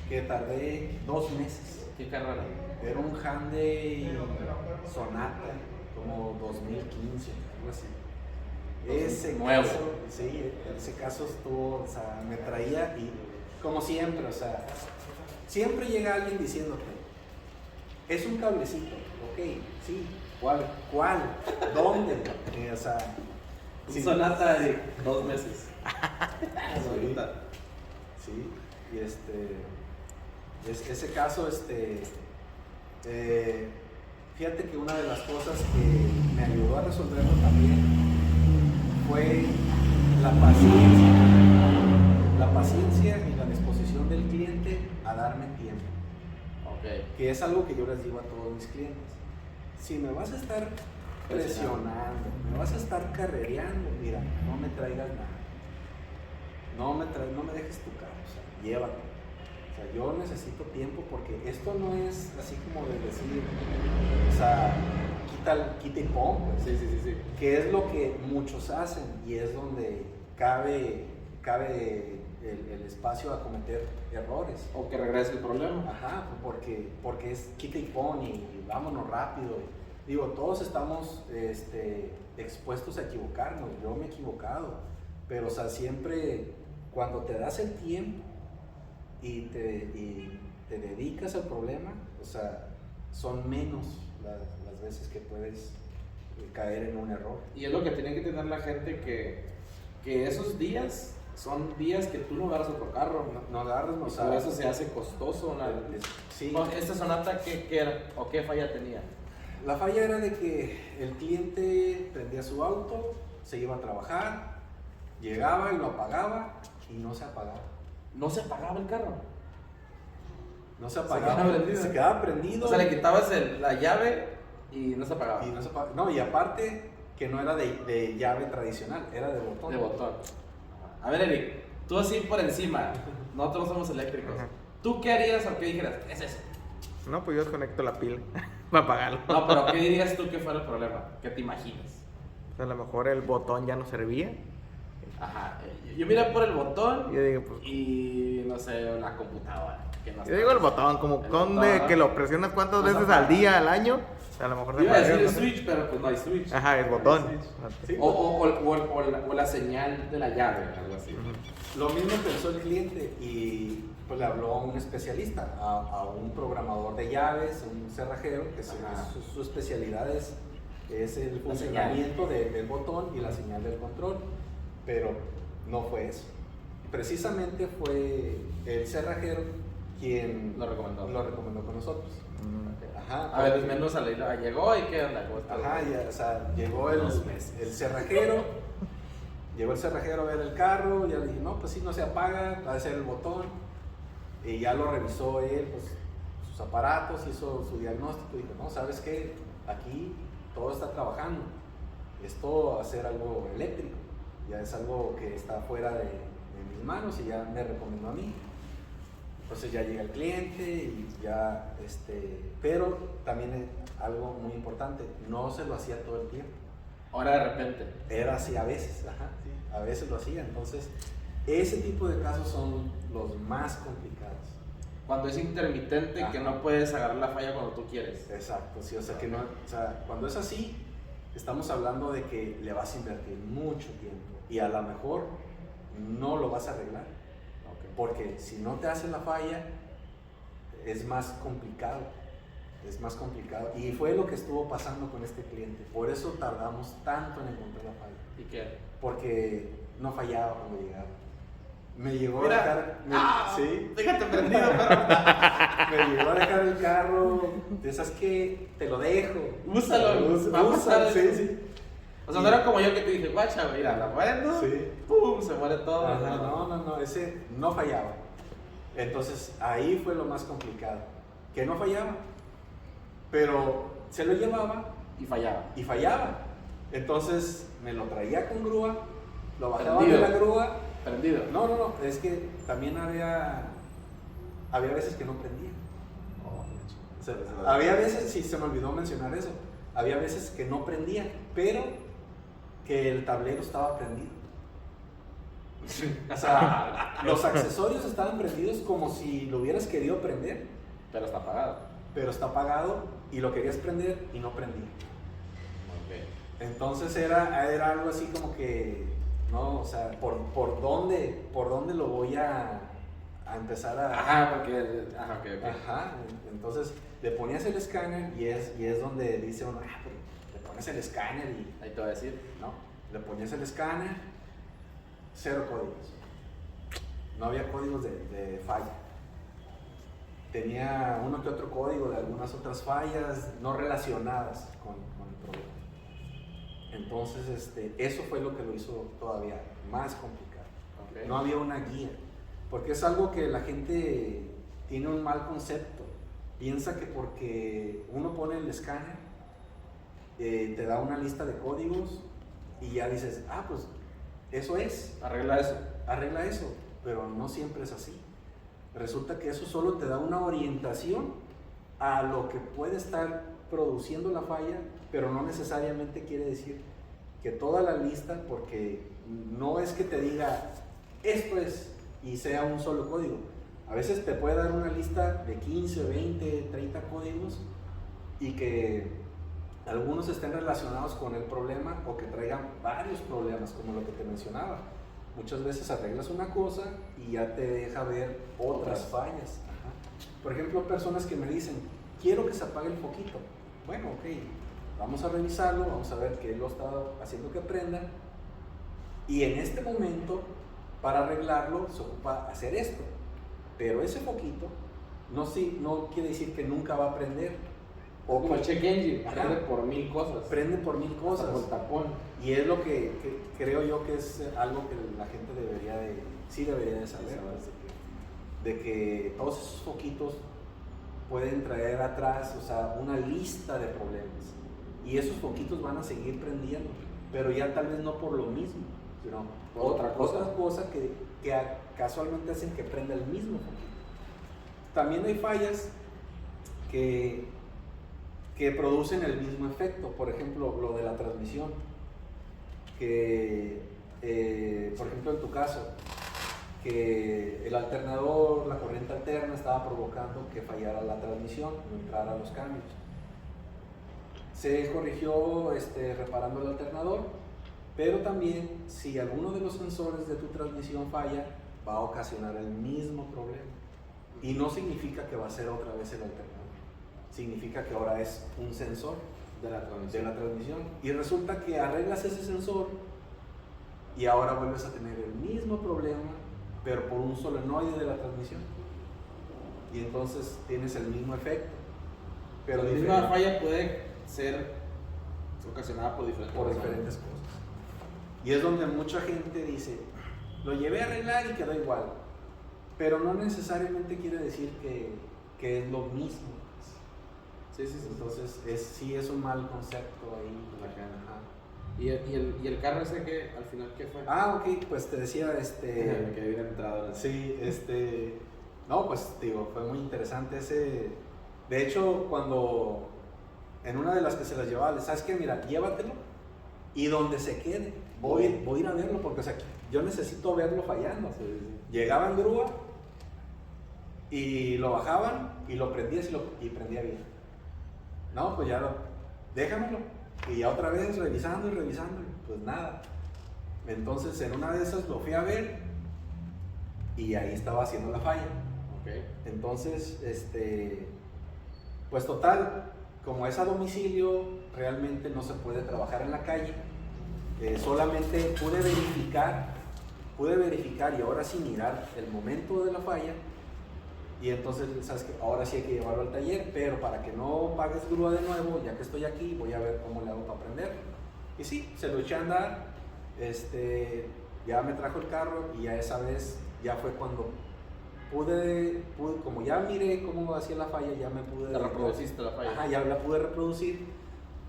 que tardé 2 meses. ¿Qué carro era? Era un Hyundai Sonata, como 2015, algo así. Ese Nuevo. caso, sí, ese caso estuvo, o sea, me traía y como siempre, o sea, siempre llega alguien diciéndote, es un cablecito, ok, sí, ¿Cuál? ¿cuál? ¿Dónde? O sea, Un sí, Sonata de 2 meses. sí, y ese caso, fíjate que una de las cosas que me ayudó a resolverlo también fue la paciencia y la disposición del cliente a darme tiempo. Ok. Que es algo que yo les digo a todos mis clientes. Si me vas a estar presionando, me vas a estar carrereando, mira, no me traigas nada. No me dejes tu carro, o sea, llévate. O sea, yo necesito tiempo porque esto no es así como de decir, o sea, quita y pon, pues. Sí. Que es lo que muchos hacen y es donde cabe el espacio a cometer errores. O que regrese el problema. Ajá, porque es quita y pon y vámonos rápido. Digo, todos estamos expuestos a equivocarnos, yo me he equivocado, pero o sea, siempre cuando te das el tiempo y te dedicas al problema, o sea, son menos las veces que puedes caer en un error. Y es lo que tiene que tener la gente que esos días son días que tú no agarras otro carro. No agarras, no Y por sabes. eso se hace costoso. Sí. ¿Esta Sonata qué era? ¿O qué falla tenía? La falla era de que el cliente prendía su auto, se iba a trabajar, llegaba y lo apagaba y no se apagaba. No se apagaba el carro. No se apagaba, quedaba prendido. se quedaba prendido. O sea, le quitabas la llave y no se apagaba. Y no se apagaba. No, y aparte que no era de llave tradicional, era de botón. De botón. A ver, Eric, tú así por encima, nosotros no somos eléctricos. Ajá. ¿Tú qué harías o qué dijeras? Es eso. No, pues yo desconecto la pila para apagarlo. No, pero ¿qué dirías tú que fuera el problema? ¿Qué te imaginas? A lo mejor el botón ya no servía. Ajá. Yo miré por el botón Yo digo, pues. y no sé, la computadora. Que no Yo digo el botón, como El con botón, de ¿no? que lo presionas cuántas No se veces apaga. al día, al año. A lo mejor se Iba a decir apaga, el ¿no? switch, pero pues no hay switch. Ajá, el botón. Sí. O la señal de la llave, algo así. Lo mismo pensó el cliente y pues le habló a un especialista, a un programador de llaves, un cerrajero, que Ajá. su especialidad es el La funcionamiento del botón y la señal del control, pero no fue eso. Precisamente fue el cerrajero quien Lo recomendó. con nosotros. Ajá, A ver, porque- desmenuza, llegó y qué onda. ¿Cómo está? Ajá, ya, o sea, llegó el 2 meses. cerrajero, llegó el cerrajero a ver el carro, ya le dije, no, pues sí, no se apaga, va a ser el botón, y ya lo revisó él, pues, sus aparatos, hizo su diagnóstico, y dijo, no, ¿sabes qué? Aquí todo está trabajando, esto va a ser algo eléctrico, ya es algo que está fuera de mis manos y ya me recomendó a mí. Entonces ya llega el cliente y ya, pero también es algo muy importante, no se lo hacía todo el tiempo, Ahora de repente. era así a veces, ajá, sí, a veces lo hacía, entonces ese tipo de casos son los más complicados. Cuando es intermitente, Ajá. que no puedes agarrar la falla cuando tú quieres. Exacto, sí, o sea que no, o sea, cuando es así, estamos hablando de que le vas a invertir mucho tiempo y a lo mejor no lo vas a arreglar. Ok. Porque si no te hacen la falla, es más complicado. Es más complicado. Y fue lo que estuvo pasando con este cliente. Por eso tardamos tanto en encontrar la falla. ¿Y qué? Porque no fallaba cuando llegaba. Me llegó Mira. a dejar. Sí, Déjate prendido, perro. me llegó a dejar el carro. De esas que te lo dejo. Úsalo. Va a pasar sí, eso. sí. O sea, no era como yo que te dije, guacha, mira, la prendo, Sí. pum, se muere todo. Ajá, no, ese no fallaba. Entonces ahí fue lo más complicado, que no fallaba, pero se lo llevaba Y fallaba. y fallaba. Entonces me lo traía con grúa, lo bajaba Prendido. de la grúa. Prendido. No, es que también había veces que no prendía. O sea, había veces, sí, se me olvidó mencionar eso, había veces que no prendía, pero que el tablero estaba prendido. O sea, los accesorios estaban prendidos como si lo hubieras querido prender, Pero está apagado. pero está apagado y lo querías prender y no prendía. Ok. Entonces era algo así como que, no, o sea, ¿por dónde lo voy a empezar a...? Ajá, porque. Ajá, ok. Ajá, entonces le ponías el escáner y es donde dice uno, pero le pones el escáner y... Ahí te voy a decir. No, le ponías el escáner, 0 códigos. No había códigos de falla. Tenía uno que otro código de algunas otras fallas no relacionadas con el problema. Entonces, eso fue lo que lo hizo todavía más complicado. Ok. No había una guía, porque es algo que la gente tiene un mal concepto. Piensa que porque uno pone el escáner, te da una lista de códigos y ya dices, pues eso es, Arregla eso. arregla eso, pero no siempre es así. Resulta que eso solo te da una orientación a lo que puede estar produciendo la falla, pero no necesariamente quiere decir que toda la lista, porque no es que te diga esto es y sea un solo código. A veces te puede dar una lista de 15, 20, 30 códigos y que algunos estén relacionados con el problema o que traigan varios problemas, como lo que te mencionaba. Muchas veces arreglas una cosa y ya te deja ver otras fallas. Ajá. Por ejemplo, personas que me dicen, quiero que se apague el foquito. Bueno, ok, vamos a revisarlo, vamos a ver qué lo está haciendo que prenda. Y en este momento, para arreglarlo, se ocupa hacer esto. Pero ese foquito no quiere decir que nunca va a prender. O como el check engine, Ajá. prende por 1000 cosas. Prende por 1000 cosas. Hasta por tapón. Y es lo que creo yo que es algo que la gente debería de saber, de que todos esos foquitos pueden traer atrás, o sea, una lista de problemas. Y esos foquitos van a seguir prendiendo, pero ya tal vez no por lo mismo, sino Por otra cosa. que casualmente hacen que prenda el mismo foquito. También hay fallas que producen el mismo efecto. Por ejemplo, lo de la transmisión, que por ejemplo en tu caso, que el alternador, la corriente alterna estaba provocando que fallara la transmisión, no entrara los cambios. Se corrigió reparando el alternador, pero también si alguno de los sensores de tu transmisión falla, va a ocasionar el mismo problema. Y no significa que va a ser otra vez el alternador, significa que ahora es un sensor De la transmisión. de la transmisión. Y resulta que arreglas ese sensor y ahora vuelves a tener el mismo problema, pero por un solenoide de la transmisión. Y entonces tienes el mismo efecto. Pero la diferente. misma falla puede ser ocasionada por diferentes Por razones. diferentes cosas. Y es donde mucha gente dice, lo llevé a arreglar y quedó igual. Pero no necesariamente quiere decir que es lo mismo. Sí, sí, sí. Entonces sí es un mal concepto ahí. Ajá. ¿Y el carro ese que al final qué fue? Ok, pues te decía, Me quedé bien entrado en eso. sí, no, pues digo, fue muy interesante ese. De hecho, cuando en una de las que se las llevaba, ¿sabes qué? Mira, llévatelo y donde se quede, voy a ir a verlo, porque o sea, yo necesito verlo fallando. Sí, sí. Llegaba en grúa y lo bajaban y lo prendías y prendía bien. No, pues ya déjamelo. Y ya otra vez revisando y pues nada. Entonces en una de esas lo fui a ver y ahí estaba haciendo la falla. Ok. Entonces, pues total, como es a domicilio, realmente no se puede trabajar en la calle. Solamente pude verificar y ahora sí mirar el momento de la falla. Y entonces, sabes que ahora sí hay que llevarlo al taller, pero para que no pagues grúa de nuevo, ya que estoy aquí, voy a ver cómo le hago para aprender. Y sí, se lo eché a andar, ya me trajo el carro y ya esa vez ya fue cuando pude, como ya miré cómo hacía la falla, ya me pude... ¿La reproduciste la falla? Ajá, ya la pude reproducir.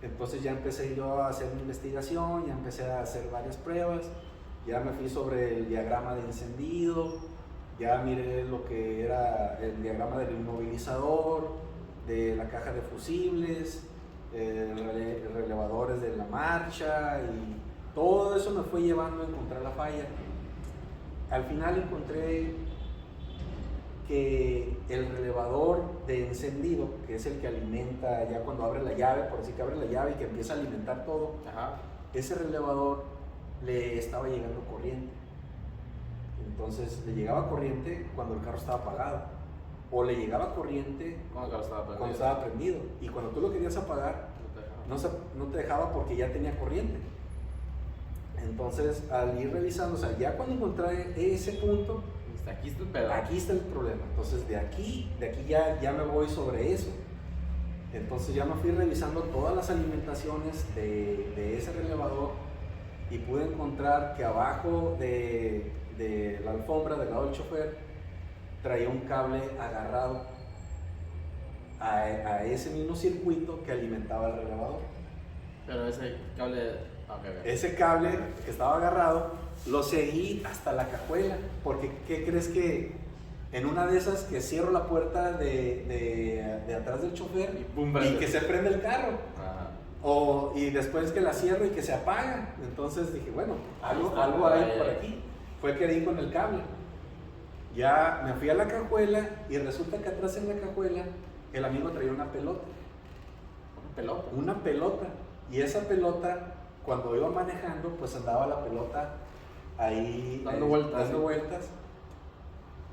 Entonces ya empecé yo a hacer mi investigación, ya empecé a hacer varias pruebas, ya me fui sobre el diagrama de encendido, ya miré lo que era el diagrama del inmovilizador, de la caja de fusibles, relevadores de la marcha, y todo eso me fue llevando a encontrar la falla. Al final encontré que el relevador de encendido, que es el que alimenta ya cuando abre la llave, por decir que abre la llave y que empieza a alimentar todo, Ajá. ese relevador le estaba llegando corriente. Entonces le llegaba corriente cuando el carro estaba apagado, o le llegaba corriente ¿Cómo que estaba prendido? cuando estaba prendido, y cuando tú lo querías apagar no te dejaba porque ya tenía corriente. Entonces al ir revisando, o sea, ya cuando encontré ese punto, Aquí está el pedo. aquí está el problema. Entonces de aquí ya me voy sobre eso. Entonces ya me fui revisando todas las alimentaciones de ese relevador y pude encontrar que abajo de la alfombra del lado del chofer traía un cable agarrado a ese mismo circuito que alimentaba el relevador. Pero ese cable. Ok. Ese cable que estaba agarrado lo seguí hasta la cajuela, porque ¿qué crees que en una de esas que cierro la puerta de atrás del chofer Y pum, y prende. que se prende el carro? Ajá. Y después que la cierro y que se apaga. Entonces dije, bueno, Ahí está, algo hay ahí, por ahí. aquí. Fue que di con el cable. Ya me fui a la cajuela y resulta que atrás en la cajuela el amigo traía una pelota. Una pelota. Una pelota. Y esa pelota, cuando iba manejando, pues andaba la pelota ahí Dando vueltas, dando ¿sí? vueltas.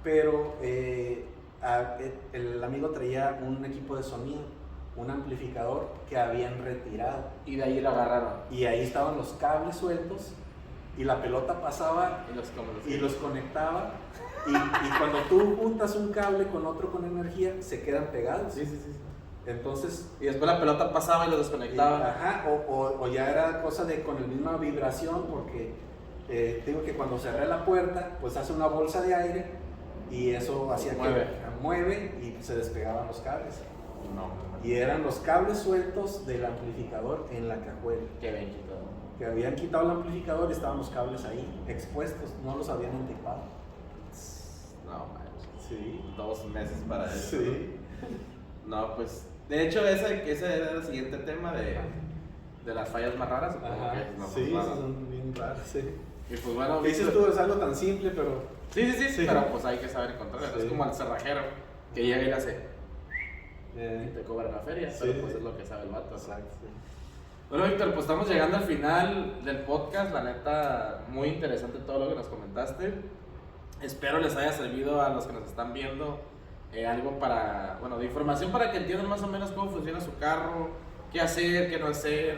Pero el amigo traía un equipo de sonido, un amplificador que habían retirado. Y de ahí lo agarraron. Y ahí estaban los cables sueltos y la pelota pasaba Y y los conectaba. Y cuando tú juntas un cable con otro con energía, se quedan pegados. Sí. Entonces, Y después la pelota pasaba y lo y- desconectaba. ajá, o ya era cosa de con la misma vibración, porque digo que cuando cerré la puerta, pues hace una bolsa de aire y eso hacía Mueve. que mueve y se despegaban los cables. No. Y eran los cables sueltos del amplificador en la cajuela. Qué bien quitado. Que habían quitado el amplificador y estaban los cables ahí, expuestos, no los habían entipado. No, manches. Sí. 2 meses para eso. Sí. No, pues. De hecho, ese era el siguiente tema de las fallas más raras. Supongo Ajá. que no, Sí, pues, bueno. son bien raros, sí. Y pues bueno. ¿Qué dices tú? Es algo tan simple, pero... Sí, pero pues hay que saber encontrarlo. Sí. Es como el cerrajero que llega y le hace. Y eh, te cobra la feria. Sí. Pero pues es lo que sabe el vato. exacto, sí. Bueno, Víctor, pues estamos llegando al final del podcast. La neta, muy interesante todo lo que nos comentaste. Espero les haya servido a los que nos están viendo algo de información para que entiendan más o menos cómo funciona su carro, qué hacer, qué no hacer,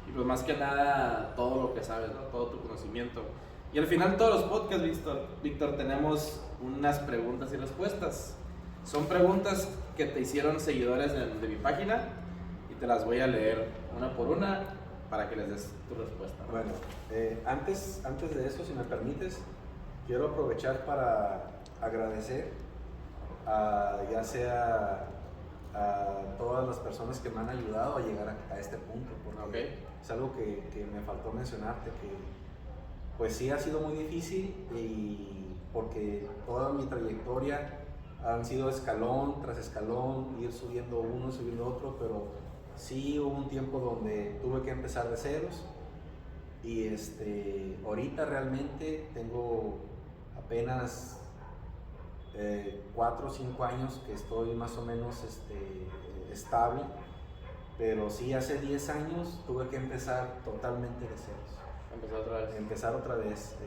y pues más que nada todo lo que sabes, ¿no? Todo tu conocimiento. Y al final todos los podcasts, Víctor, tenemos unas preguntas y respuestas. Son preguntas que te hicieron seguidores de mi página y te las voy a leer una por una para que les des tu respuesta, ¿no? Bueno, antes de eso, si me permites, quiero aprovechar para agradecer ya sea a todas las personas que me han ayudado a llegar a este punto, porque Ok. es algo que me faltó mencionarte, que pues sí ha sido muy difícil y porque toda mi trayectoria han sido escalón tras escalón, ir subiendo uno, subiendo otro, pero sí hubo un tiempo donde tuve que empezar de ceros y ahorita realmente tengo apenas 4 o 5 años que estoy más o menos estable, pero sí hace 10 años tuve que empezar totalmente de ceros. Empezar otra vez.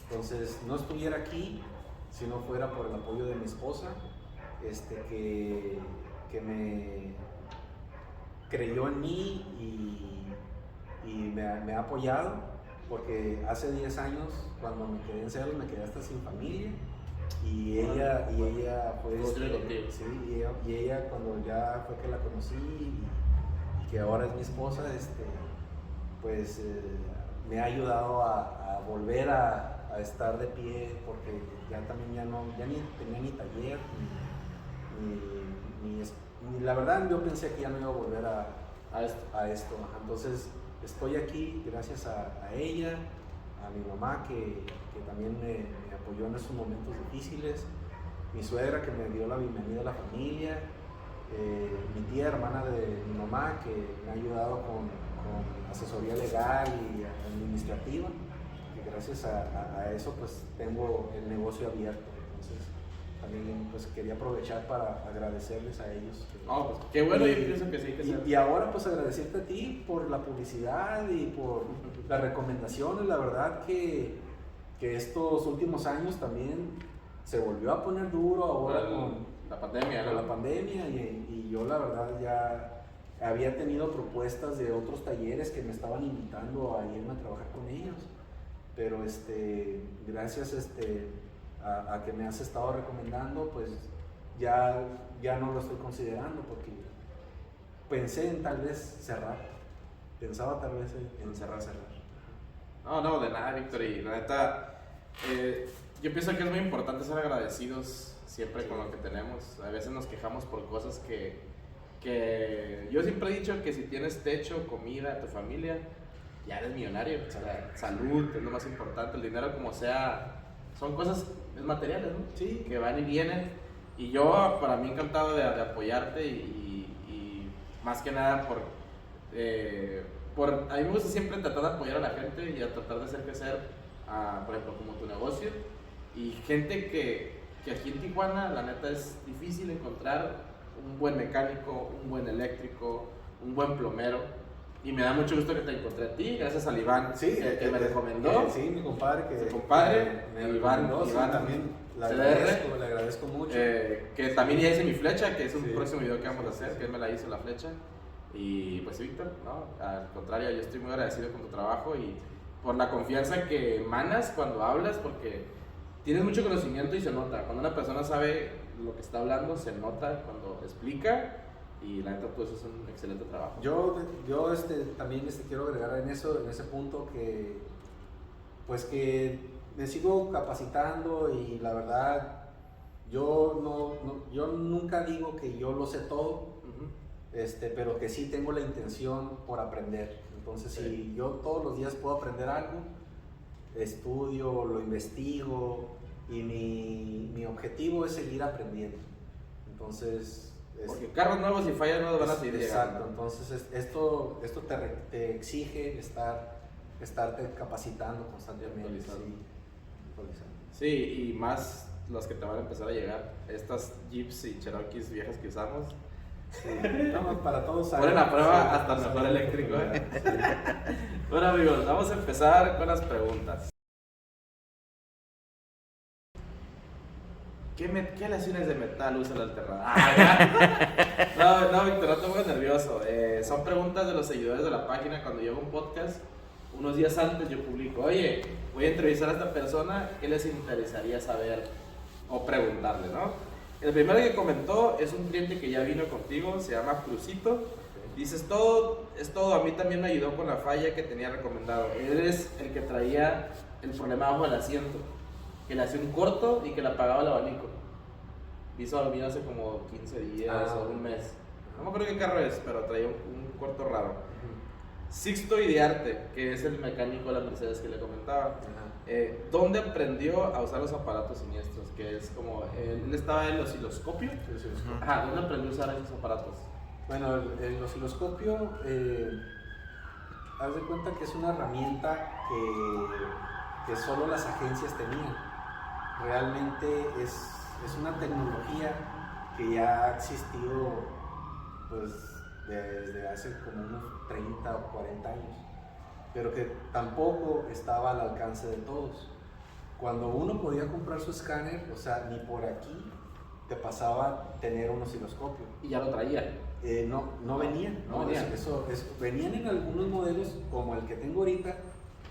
Entonces no estuviera aquí si no fuera por el apoyo de mi esposa, que me creyó en mí y me ha apoyado, porque hace 10 años cuando me quedé en ceros me quedé hasta sin familia y ella fue sí, y ella cuando ya fue que la conocí y que ahora es mi esposa, pues me ha ayudado a volver a estar de pie, porque ya también ya ni tenía ni taller ni la verdad yo pensé que ya no iba a volver a esto. Entonces estoy aquí gracias a ella, a mi mamá que también me apoyó en esos momentos difíciles, mi suegra que me dio la bienvenida a la familia, mi tía hermana de mi mamá que me ha ayudado con asesoría legal y administrativa, que gracias a eso pues tengo el negocio abierto. Entonces también pues quería aprovechar para agradecerles a ellos. Pues qué bueno, yo pienso que sí. Y ahora pues agradecerte a ti por la publicidad y por las recomendaciones. La verdad que estos últimos años también se volvió a poner duro ahora con la pandemia, la pandemia y yo la verdad ya había tenido propuestas de otros talleres que me estaban invitando a irme a trabajar con ellos, pero gracias a que me has estado recomendando, pues ya no lo estoy considerando, porque pensé en tal vez cerrar. Pensaba tal vez en cerrar. No, de nada, Víctor. Y la neta, yo pienso que es muy importante ser agradecidos siempre con lo que tenemos. A veces nos quejamos por cosas que yo siempre he dicho que si tienes techo, comida, tu familia, ya eres millonario. O sea, salud es lo más importante. El dinero, como sea, son cosas materiales, ¿no? Sí. Que van y vienen. Y yo, para mí, encantado de apoyarte y más que nada a mí me gusta siempre tratar de apoyar a la gente y a tratar de hacer crecer, por ejemplo, como tu negocio. Y gente que aquí en Tijuana, la neta, es difícil encontrar un buen mecánico, un buen eléctrico, un buen plomero. Y me da mucho gusto que te encontré a ti, gracias al Iván, Sí, que me recomendó. Sí, mi compadre. Su compadre, me Iván recomendó, también le agradezco mucho. Que también ya hice mi flecha, que es un Sí. próximo video que vamos a hacer, que él me la hizo la flecha. Y pues Víctor, no, al contrario, yo estoy muy agradecido con tu trabajo y por la confianza que emanas cuando hablas, porque tienes mucho conocimiento y se nota. Cuando una persona sabe lo que está hablando, se nota cuando explica. Y la neta, pues es un excelente trabajo. Yo también quiero agregar en ese punto que pues que me sigo capacitando y la verdad yo nunca digo que yo lo sé todo, pero que sí tengo la intención por aprender. Entonces, si yo todos los días puedo aprender algo, estudio, lo investigo y mi objetivo es seguir aprendiendo. Entonces, porque carros nuevos y fallas nuevas van a seguir llegando. Exacto, entonces esto te exige estarte capacitando constantemente. Actualizando. Sí, y más los que te van a empezar a llegar. Estas Jeeps y Cherokees viejas que usamos. Sí. No, para todos. Ponen a prueba hasta el mejor eléctrico. Sí. Bueno, amigos, vamos a empezar con las preguntas. ¿Qué aleaciones de metal usa el Alterra? No, Víctor, no te pongas nervioso. Son preguntas de los seguidores de la página. Cuando yo hago un podcast, unos días antes yo publico, oye, voy a entrevistar a esta persona, ¿qué les interesaría saber o preguntarle, no? El primero que comentó es un cliente que ya vino contigo, se llama Crucito. Dices, es todo, a mí también me ayudó con la falla que tenía recomendado. Él es el que traía el problema bajo el asiento, que le hacía un corto y que le apagaba el abanico. Hizo dormir hace como 15 días o un mes. No me acuerdo qué carro es, pero traía un corto raro. Sixto Idearte, que es el mecánico de la Mercedes que le comentaba. ¿Dónde aprendió a usar los aparatos siniestros? Que es como, él estaba en el osciloscopio. Ajá, ¿dónde aprendió a usar esos aparatos? Bueno, el osciloscopio, haz de cuenta que es una herramienta que solo las agencias tenían. Realmente es una tecnología que ya ha existido pues desde hace como unos 30 o 40 años, pero que tampoco estaba al alcance de todos. Cuando uno podía comprar su escáner, o sea, ni por aquí te pasaba tener un osciloscopio. Y ya lo traía. No venían, No venían. Venían en algunos modelos como el que tengo ahorita,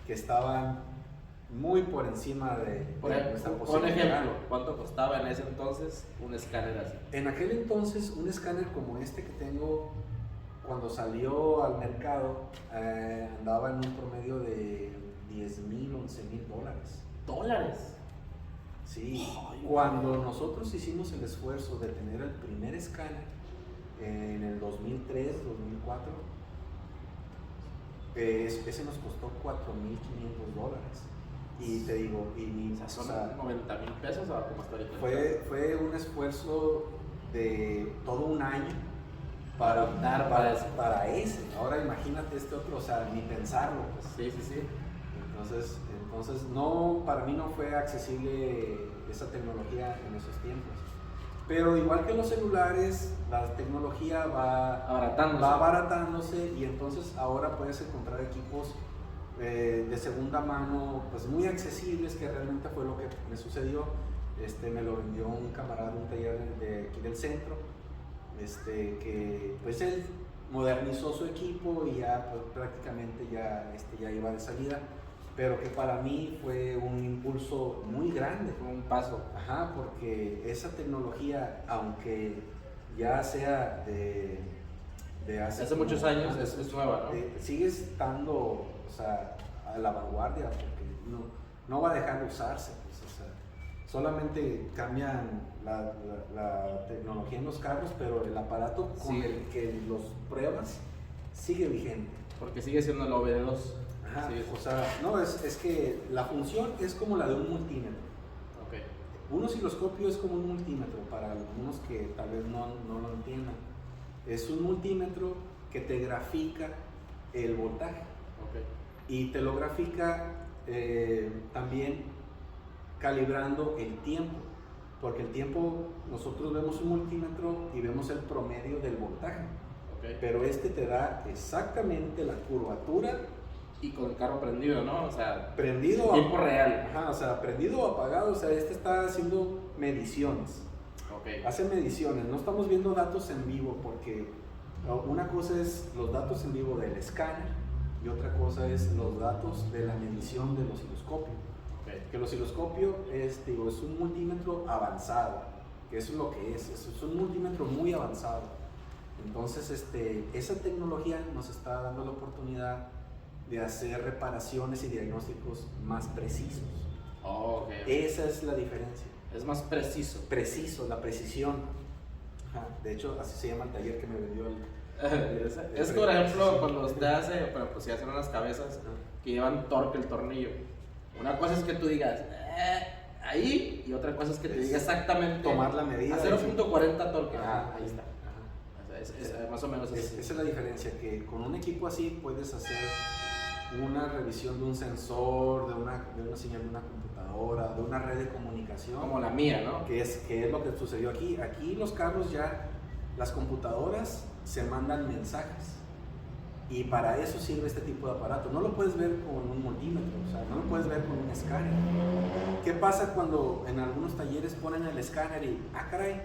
que estaban muy por encima de nuestra Por posibilidad. ejemplo, ¿cuánto costaba en ese entonces un escáner así? En aquel entonces, un escáner como este que tengo, cuando salió al mercado, andaba en un promedio de $10,000, $11,000. ¿Dólares? Sí, cuando nosotros hicimos el esfuerzo de tener el primer escáner en el 2003, 2004, ese nos costó $4,500. Y te digo, Son 90,000 pesos o como está ahorita. fue un esfuerzo de todo un año para optar para ese. Ahora imagínate este otro, o sea, ni pensarlo. Pues. Sí. Entonces no, para mí no fue accesible esa tecnología en esos tiempos. Pero igual que los celulares, la tecnología va abaratándose y entonces ahora puedes encontrar equipos de segunda mano, pues muy accesibles, que realmente fue lo que me sucedió. Me lo vendió un camarada de un taller de aquí del centro, que pues él modernizó su equipo y ya pues, prácticamente ya iba de salida, pero que para mí fue un impulso muy grande. Fue un paso. Ajá, porque esa tecnología, aunque ya sea de de Hace muchos años es nueva, ¿no? Sigue estando, o sea, a la vanguardia, porque no va a dejar de usarse, pues, o sea, solamente cambian la tecnología en los carros, pero el aparato con Sí. el que los pruebas sigue vigente. Porque sigue siendo el OBD2. Ajá, Sí, o sea, no, es que la función es como la de un multímetro. ok. Un osciloscopio es como un multímetro, para algunos que tal vez no lo entiendan. Es un multímetro que te grafica el voltaje Ok. y te lo grafica también calibrando el tiempo, porque el tiempo, nosotros vemos un multímetro y vemos el promedio del voltaje, Ok. pero este te da exactamente la curvatura Y con el carro prendido, ¿no? O sea, prendido en tiempo real. Ajá, o sea, prendido o apagado, o sea, este está haciendo mediciones. Ok. Hace mediciones, no estamos viendo datos en vivo porque una cosa es los datos en vivo del escáner y otra cosa es los datos de la medición del osciloscopio. Ok. Que el osciloscopio es un multímetro avanzado, que eso es lo que es un multímetro muy avanzado. Entonces, esa tecnología nos está dando la oportunidad de hacer reparaciones y diagnósticos más precisos. Oh, ok. Esa es la diferencia. Es más preciso. Preciso, la precisión. Ajá, de hecho, así se llama el taller que me vendió Es por ejemplo cuando usted hace, pero pues si hacen unas cabezas Ajá. que llevan torque el tornillo. Una cosa es que tú digas ahí y otra cosa es que te diga exactamente tomar la medida. a 0.40 torque. Ajá, Ahí está. Ajá. O sea, es más o menos así. Esa es la diferencia, que con un equipo así puedes hacer una revisión de un sensor, de una señal de una computadora, de una red de comunicación. Como la mía, ¿no? Que es lo que sucedió aquí. Aquí los carros ya, las computadoras se mandan mensajes. Y para eso sirve este tipo de aparato. No lo puedes ver con un multímetro, o sea, no lo puedes ver con un escáner. ¿Qué pasa cuando en algunos talleres ponen el escáner y, caray,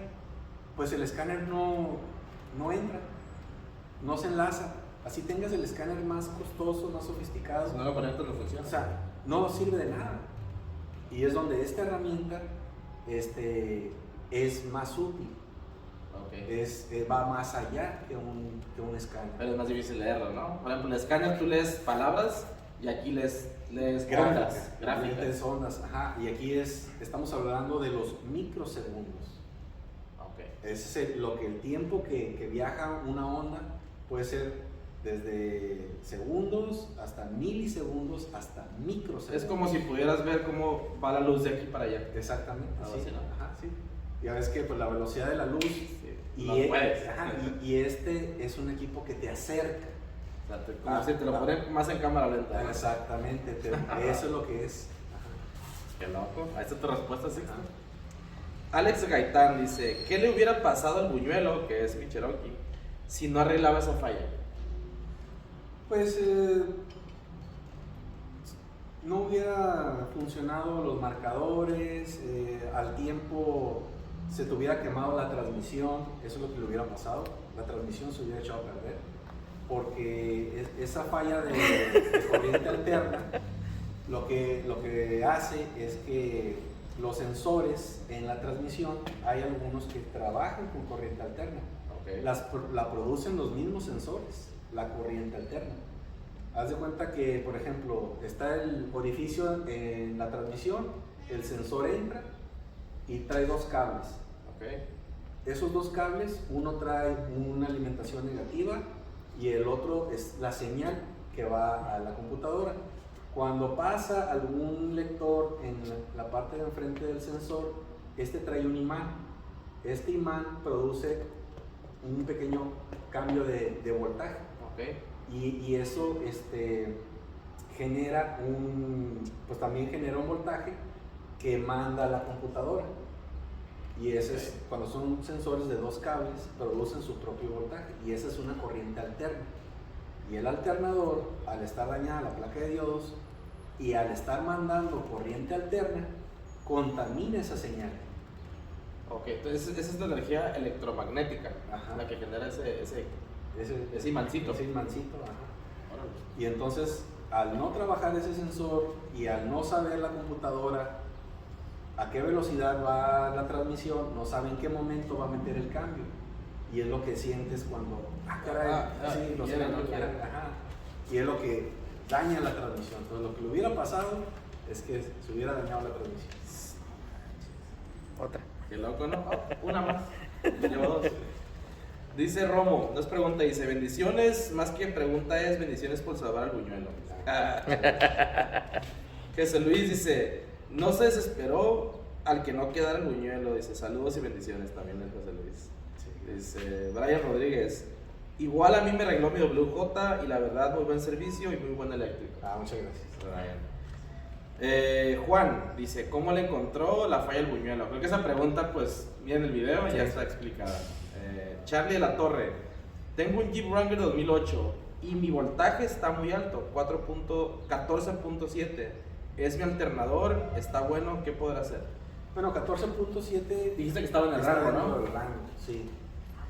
pues el escáner no entra, no se enlaza? Así tengas el escáner más costoso, más sofisticado. Si no lo conectas no funciona. O sea, no sirve de nada. Y es donde esta herramienta es más útil. Ok. Va más allá que un escáner. Pero es más difícil leerlo, ¿no? Por ejemplo, el escáner tú lees palabras y aquí lees ondas, gráficas. Lees ondas, ajá. Y aquí estamos hablando de los microsegundos. Ok. Ese es lo que el tiempo que viaja una onda puede ser desde segundos hasta milisegundos hasta microsegundos. Es como si pudieras ver cómo va la luz de aquí para allá. Exactamente, Algo sí. así, ¿no? Ajá, sí. Ya ves que pues, la velocidad de la luz y, no puedes. y este es un equipo que te acerca. O sea, como si te lo ponen más en cámara lenta. ¿no? Exactamente, eso es lo que es. Qué loco. Ahí está tu respuesta, sí. Ajá. Alex Gaitán dice, ¿qué le hubiera pasado al buñuelo, que es mi Cherokee, si no arreglaba esa falla? Pues no hubiera funcionado los marcadores, al tiempo se te hubiera quemado la transmisión, eso es lo que le hubiera pasado, la transmisión se hubiera echado a perder, porque esa falla de corriente alterna lo que hace es que los sensores en la transmisión, hay algunos que trabajan con corriente alterna, Okay. la producen los mismos sensores, la corriente alterna. Haz de cuenta que, por ejemplo, está el orificio en la transmisión, el sensor entra y trae dos cables. Okay. Esos dos cables, uno trae una alimentación negativa y el otro es la señal que va a la computadora. Cuando pasa algún lector en la parte de enfrente del sensor, este trae un imán. Este imán produce un pequeño cambio de voltaje. Okay. Y eso genera pues también genera un voltaje que manda a la computadora. Y ese es, cuando son sensores de dos cables, producen su propio voltaje. Y esa es una corriente alterna. Y el alternador, al estar dañada la placa de diodos y al estar mandando corriente alterna, contamina esa señal. Ok, entonces esa es la energía electromagnética, Ajá. la que genera ese Ese imancito. Ese imancito, ajá. Órale. Y entonces, al no trabajar ese sensor y al no saber la computadora a qué velocidad va la transmisión, no sabe en qué momento va a meter el cambio. y es lo que sientes cuando, sí, los quiere, no cambios, quiere. ajá, y es lo que daña la transmisión. Entonces lo que le hubiera pasado es que se hubiera dañado la transmisión. Otra. Qué loco, ¿no? Una más. Llevo dos. Dice Romo, nos pregunta, dice, bendiciones, más que pregunta es bendiciones por salvar al buñuelo. Jesús Luis dice, no se desesperó al que no quedara el buñuelo, dice, saludos y bendiciones también el José Luis. Dice Brian Rodríguez, igual a mí me arregló mi WJ y la verdad muy buen servicio y muy buen eléctrico. Muchas gracias. Brian. Juan dice, ¿cómo le encontró la falla al buñuelo? Creo que esa pregunta, pues, miren el video y ya está explicada. Charlie de la Torre, tengo un Jeep Wrangler 2008 y mi voltaje está muy alto, 14.7. Es mi alternador, está bueno, ¿qué podrá hacer? Bueno, 14.7. Dijiste que estaba en el está rango, dentro ¿no? del rango, sí.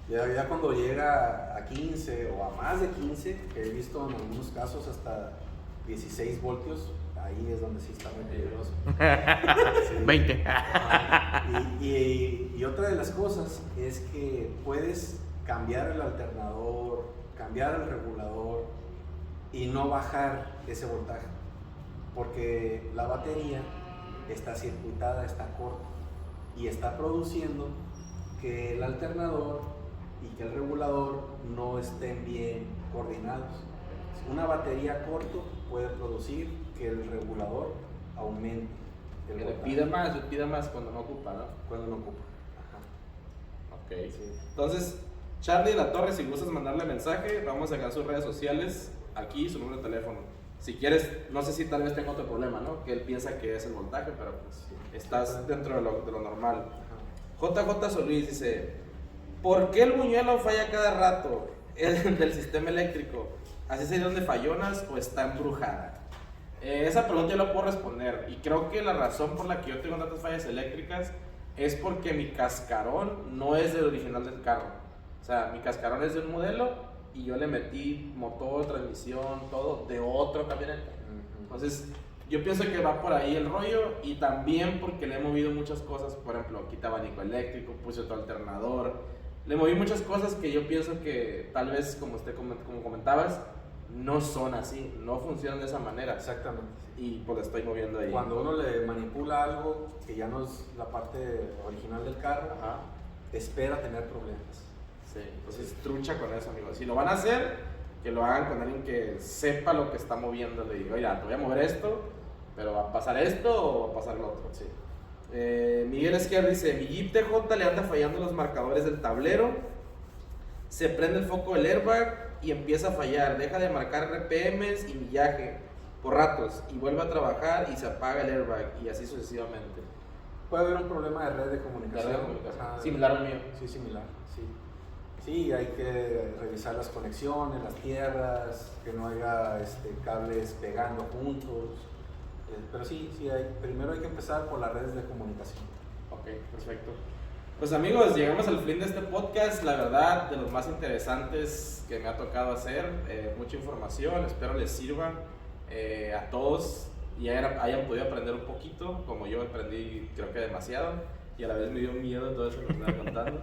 Ya cuando llega a 15 o a más de 15, que he visto en algunos casos hasta 16 voltios, ahí es donde sí está muy peligroso. Sí. 20. Y otra de las cosas es que puedes cambiar el alternador, cambiar el regulador y no bajar ese voltaje, porque la batería está circuitada, está corta y está produciendo que el alternador y que el regulador no estén bien coordinados. Una batería corto puede producir que el regulador aumente el Que le voltaje. pida más cuando no ocupa, ¿no? Cuando no ocupa. Ajá. Ok. Sí. Entonces, Charlie de la Torre, si gustas mandarle mensaje, vamos a dejar sus redes sociales, aquí su número de teléfono. Si quieres, no sé si tal vez tenga otro problema, ¿no? Que él piensa que es el voltaje, pero pues Sí. estás dentro de lo normal. Ajá. JJ Solís dice, ¿por qué el buñuelo falla cada rato del sistema eléctrico? ¿Así se dieron de fallonas o está embrujada? Esa pregunta yo la puedo responder y creo que la razón por la que yo tengo tantas fallas eléctricas es porque mi cascarón no es del original del carro. O sea, mi cascarón es de un modelo y yo le metí motor, transmisión, todo de otro camioneta. Entonces, yo pienso que va por ahí el rollo y también porque le he movido muchas cosas, por ejemplo, quita abanico eléctrico, puse otro alternador, le moví muchas cosas que yo pienso que tal vez, como comentabas, no son así, no funcionan de esa manera. Exactamente. Y pues le estoy moviendo ahí. Cuando uno le manipula algo que ya no es la parte original del carro, Ajá. espera tener problemas. Sí, entonces trucha con eso, amigos. Si lo van a hacer, que lo hagan con alguien que sepa lo que está moviendo. Le digo, oiga, te voy a mover esto, pero ¿va a pasar esto o va a pasar lo otro? Sí. Miguel Esquer dice, mi Jeep TJ le anda fallando los marcadores del tablero, se prende el foco del airbag y empieza a fallar, deja de marcar RPMs y millaje por ratos y vuelve a trabajar y se apaga el airbag y así sucesivamente. Puede haber un problema de red de comunicación. De red de comunicación. Ajá. Similar al mío. Sí, similar, sí. Sí, hay que revisar las conexiones, las tierras, que no haya cables pegando juntos. Pero sí, primero hay que empezar por las redes de comunicación. Ok, perfecto. Pues amigos, llegamos al fin de este podcast, la verdad, de los más interesantes que me ha tocado hacer, mucha información, espero les sirva a todos y hayan podido aprender un poquito, como yo aprendí creo que demasiado, y a la vez me dio miedo todo eso que me estaba contando.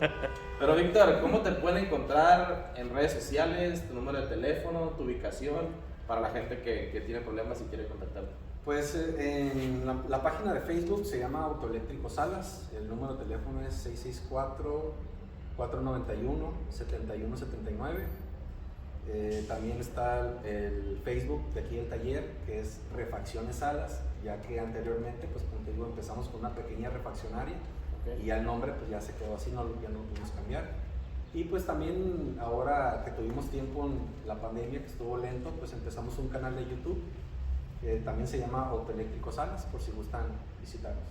Pero Víctor, ¿cómo te pueden encontrar en redes sociales, tu número de teléfono, tu ubicación, para la gente que tiene problemas y quiere contactarte? Pues en la página de Facebook se llama Autoeléctrico Salas, el número de teléfono es 664-491-7179. También está el Facebook de aquí del taller, que es Refacciones Salas, ya que anteriormente, pues como te digo, empezamos con una pequeña refaccionaria. Okay. Y ya el nombre pues ya se quedó así, ya no lo pudimos cambiar. Y pues también ahora que tuvimos tiempo en la pandemia, que estuvo lento, pues empezamos un canal de YouTube que también se llama Autoeléctrico Salas, por si gustan visitarnos.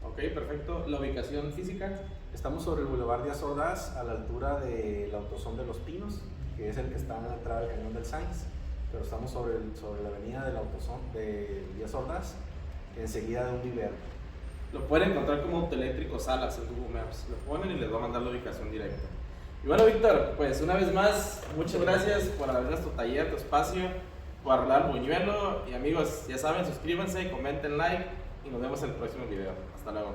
Ok, perfecto. ¿La ubicación física? Estamos sobre el Boulevard Díaz Ordaz, a la altura del Autosón de los Pinos, que es el que está en la entrada del Cañón del Sainz, pero estamos sobre la avenida del Autosón de Díaz Ordaz, enseguida de un vivero. Lo pueden encontrar como Autoeléctrico Salas en Google Maps. Lo ponen y les va a mandar la ubicación directa. Y bueno, Víctor, pues una vez más, muchas gracias por abrirnos tu taller, tu espacio, por arreglar el buñuelo. Y amigos, ya saben, suscríbanse, comenten, like y nos vemos en el próximo video. Hasta luego.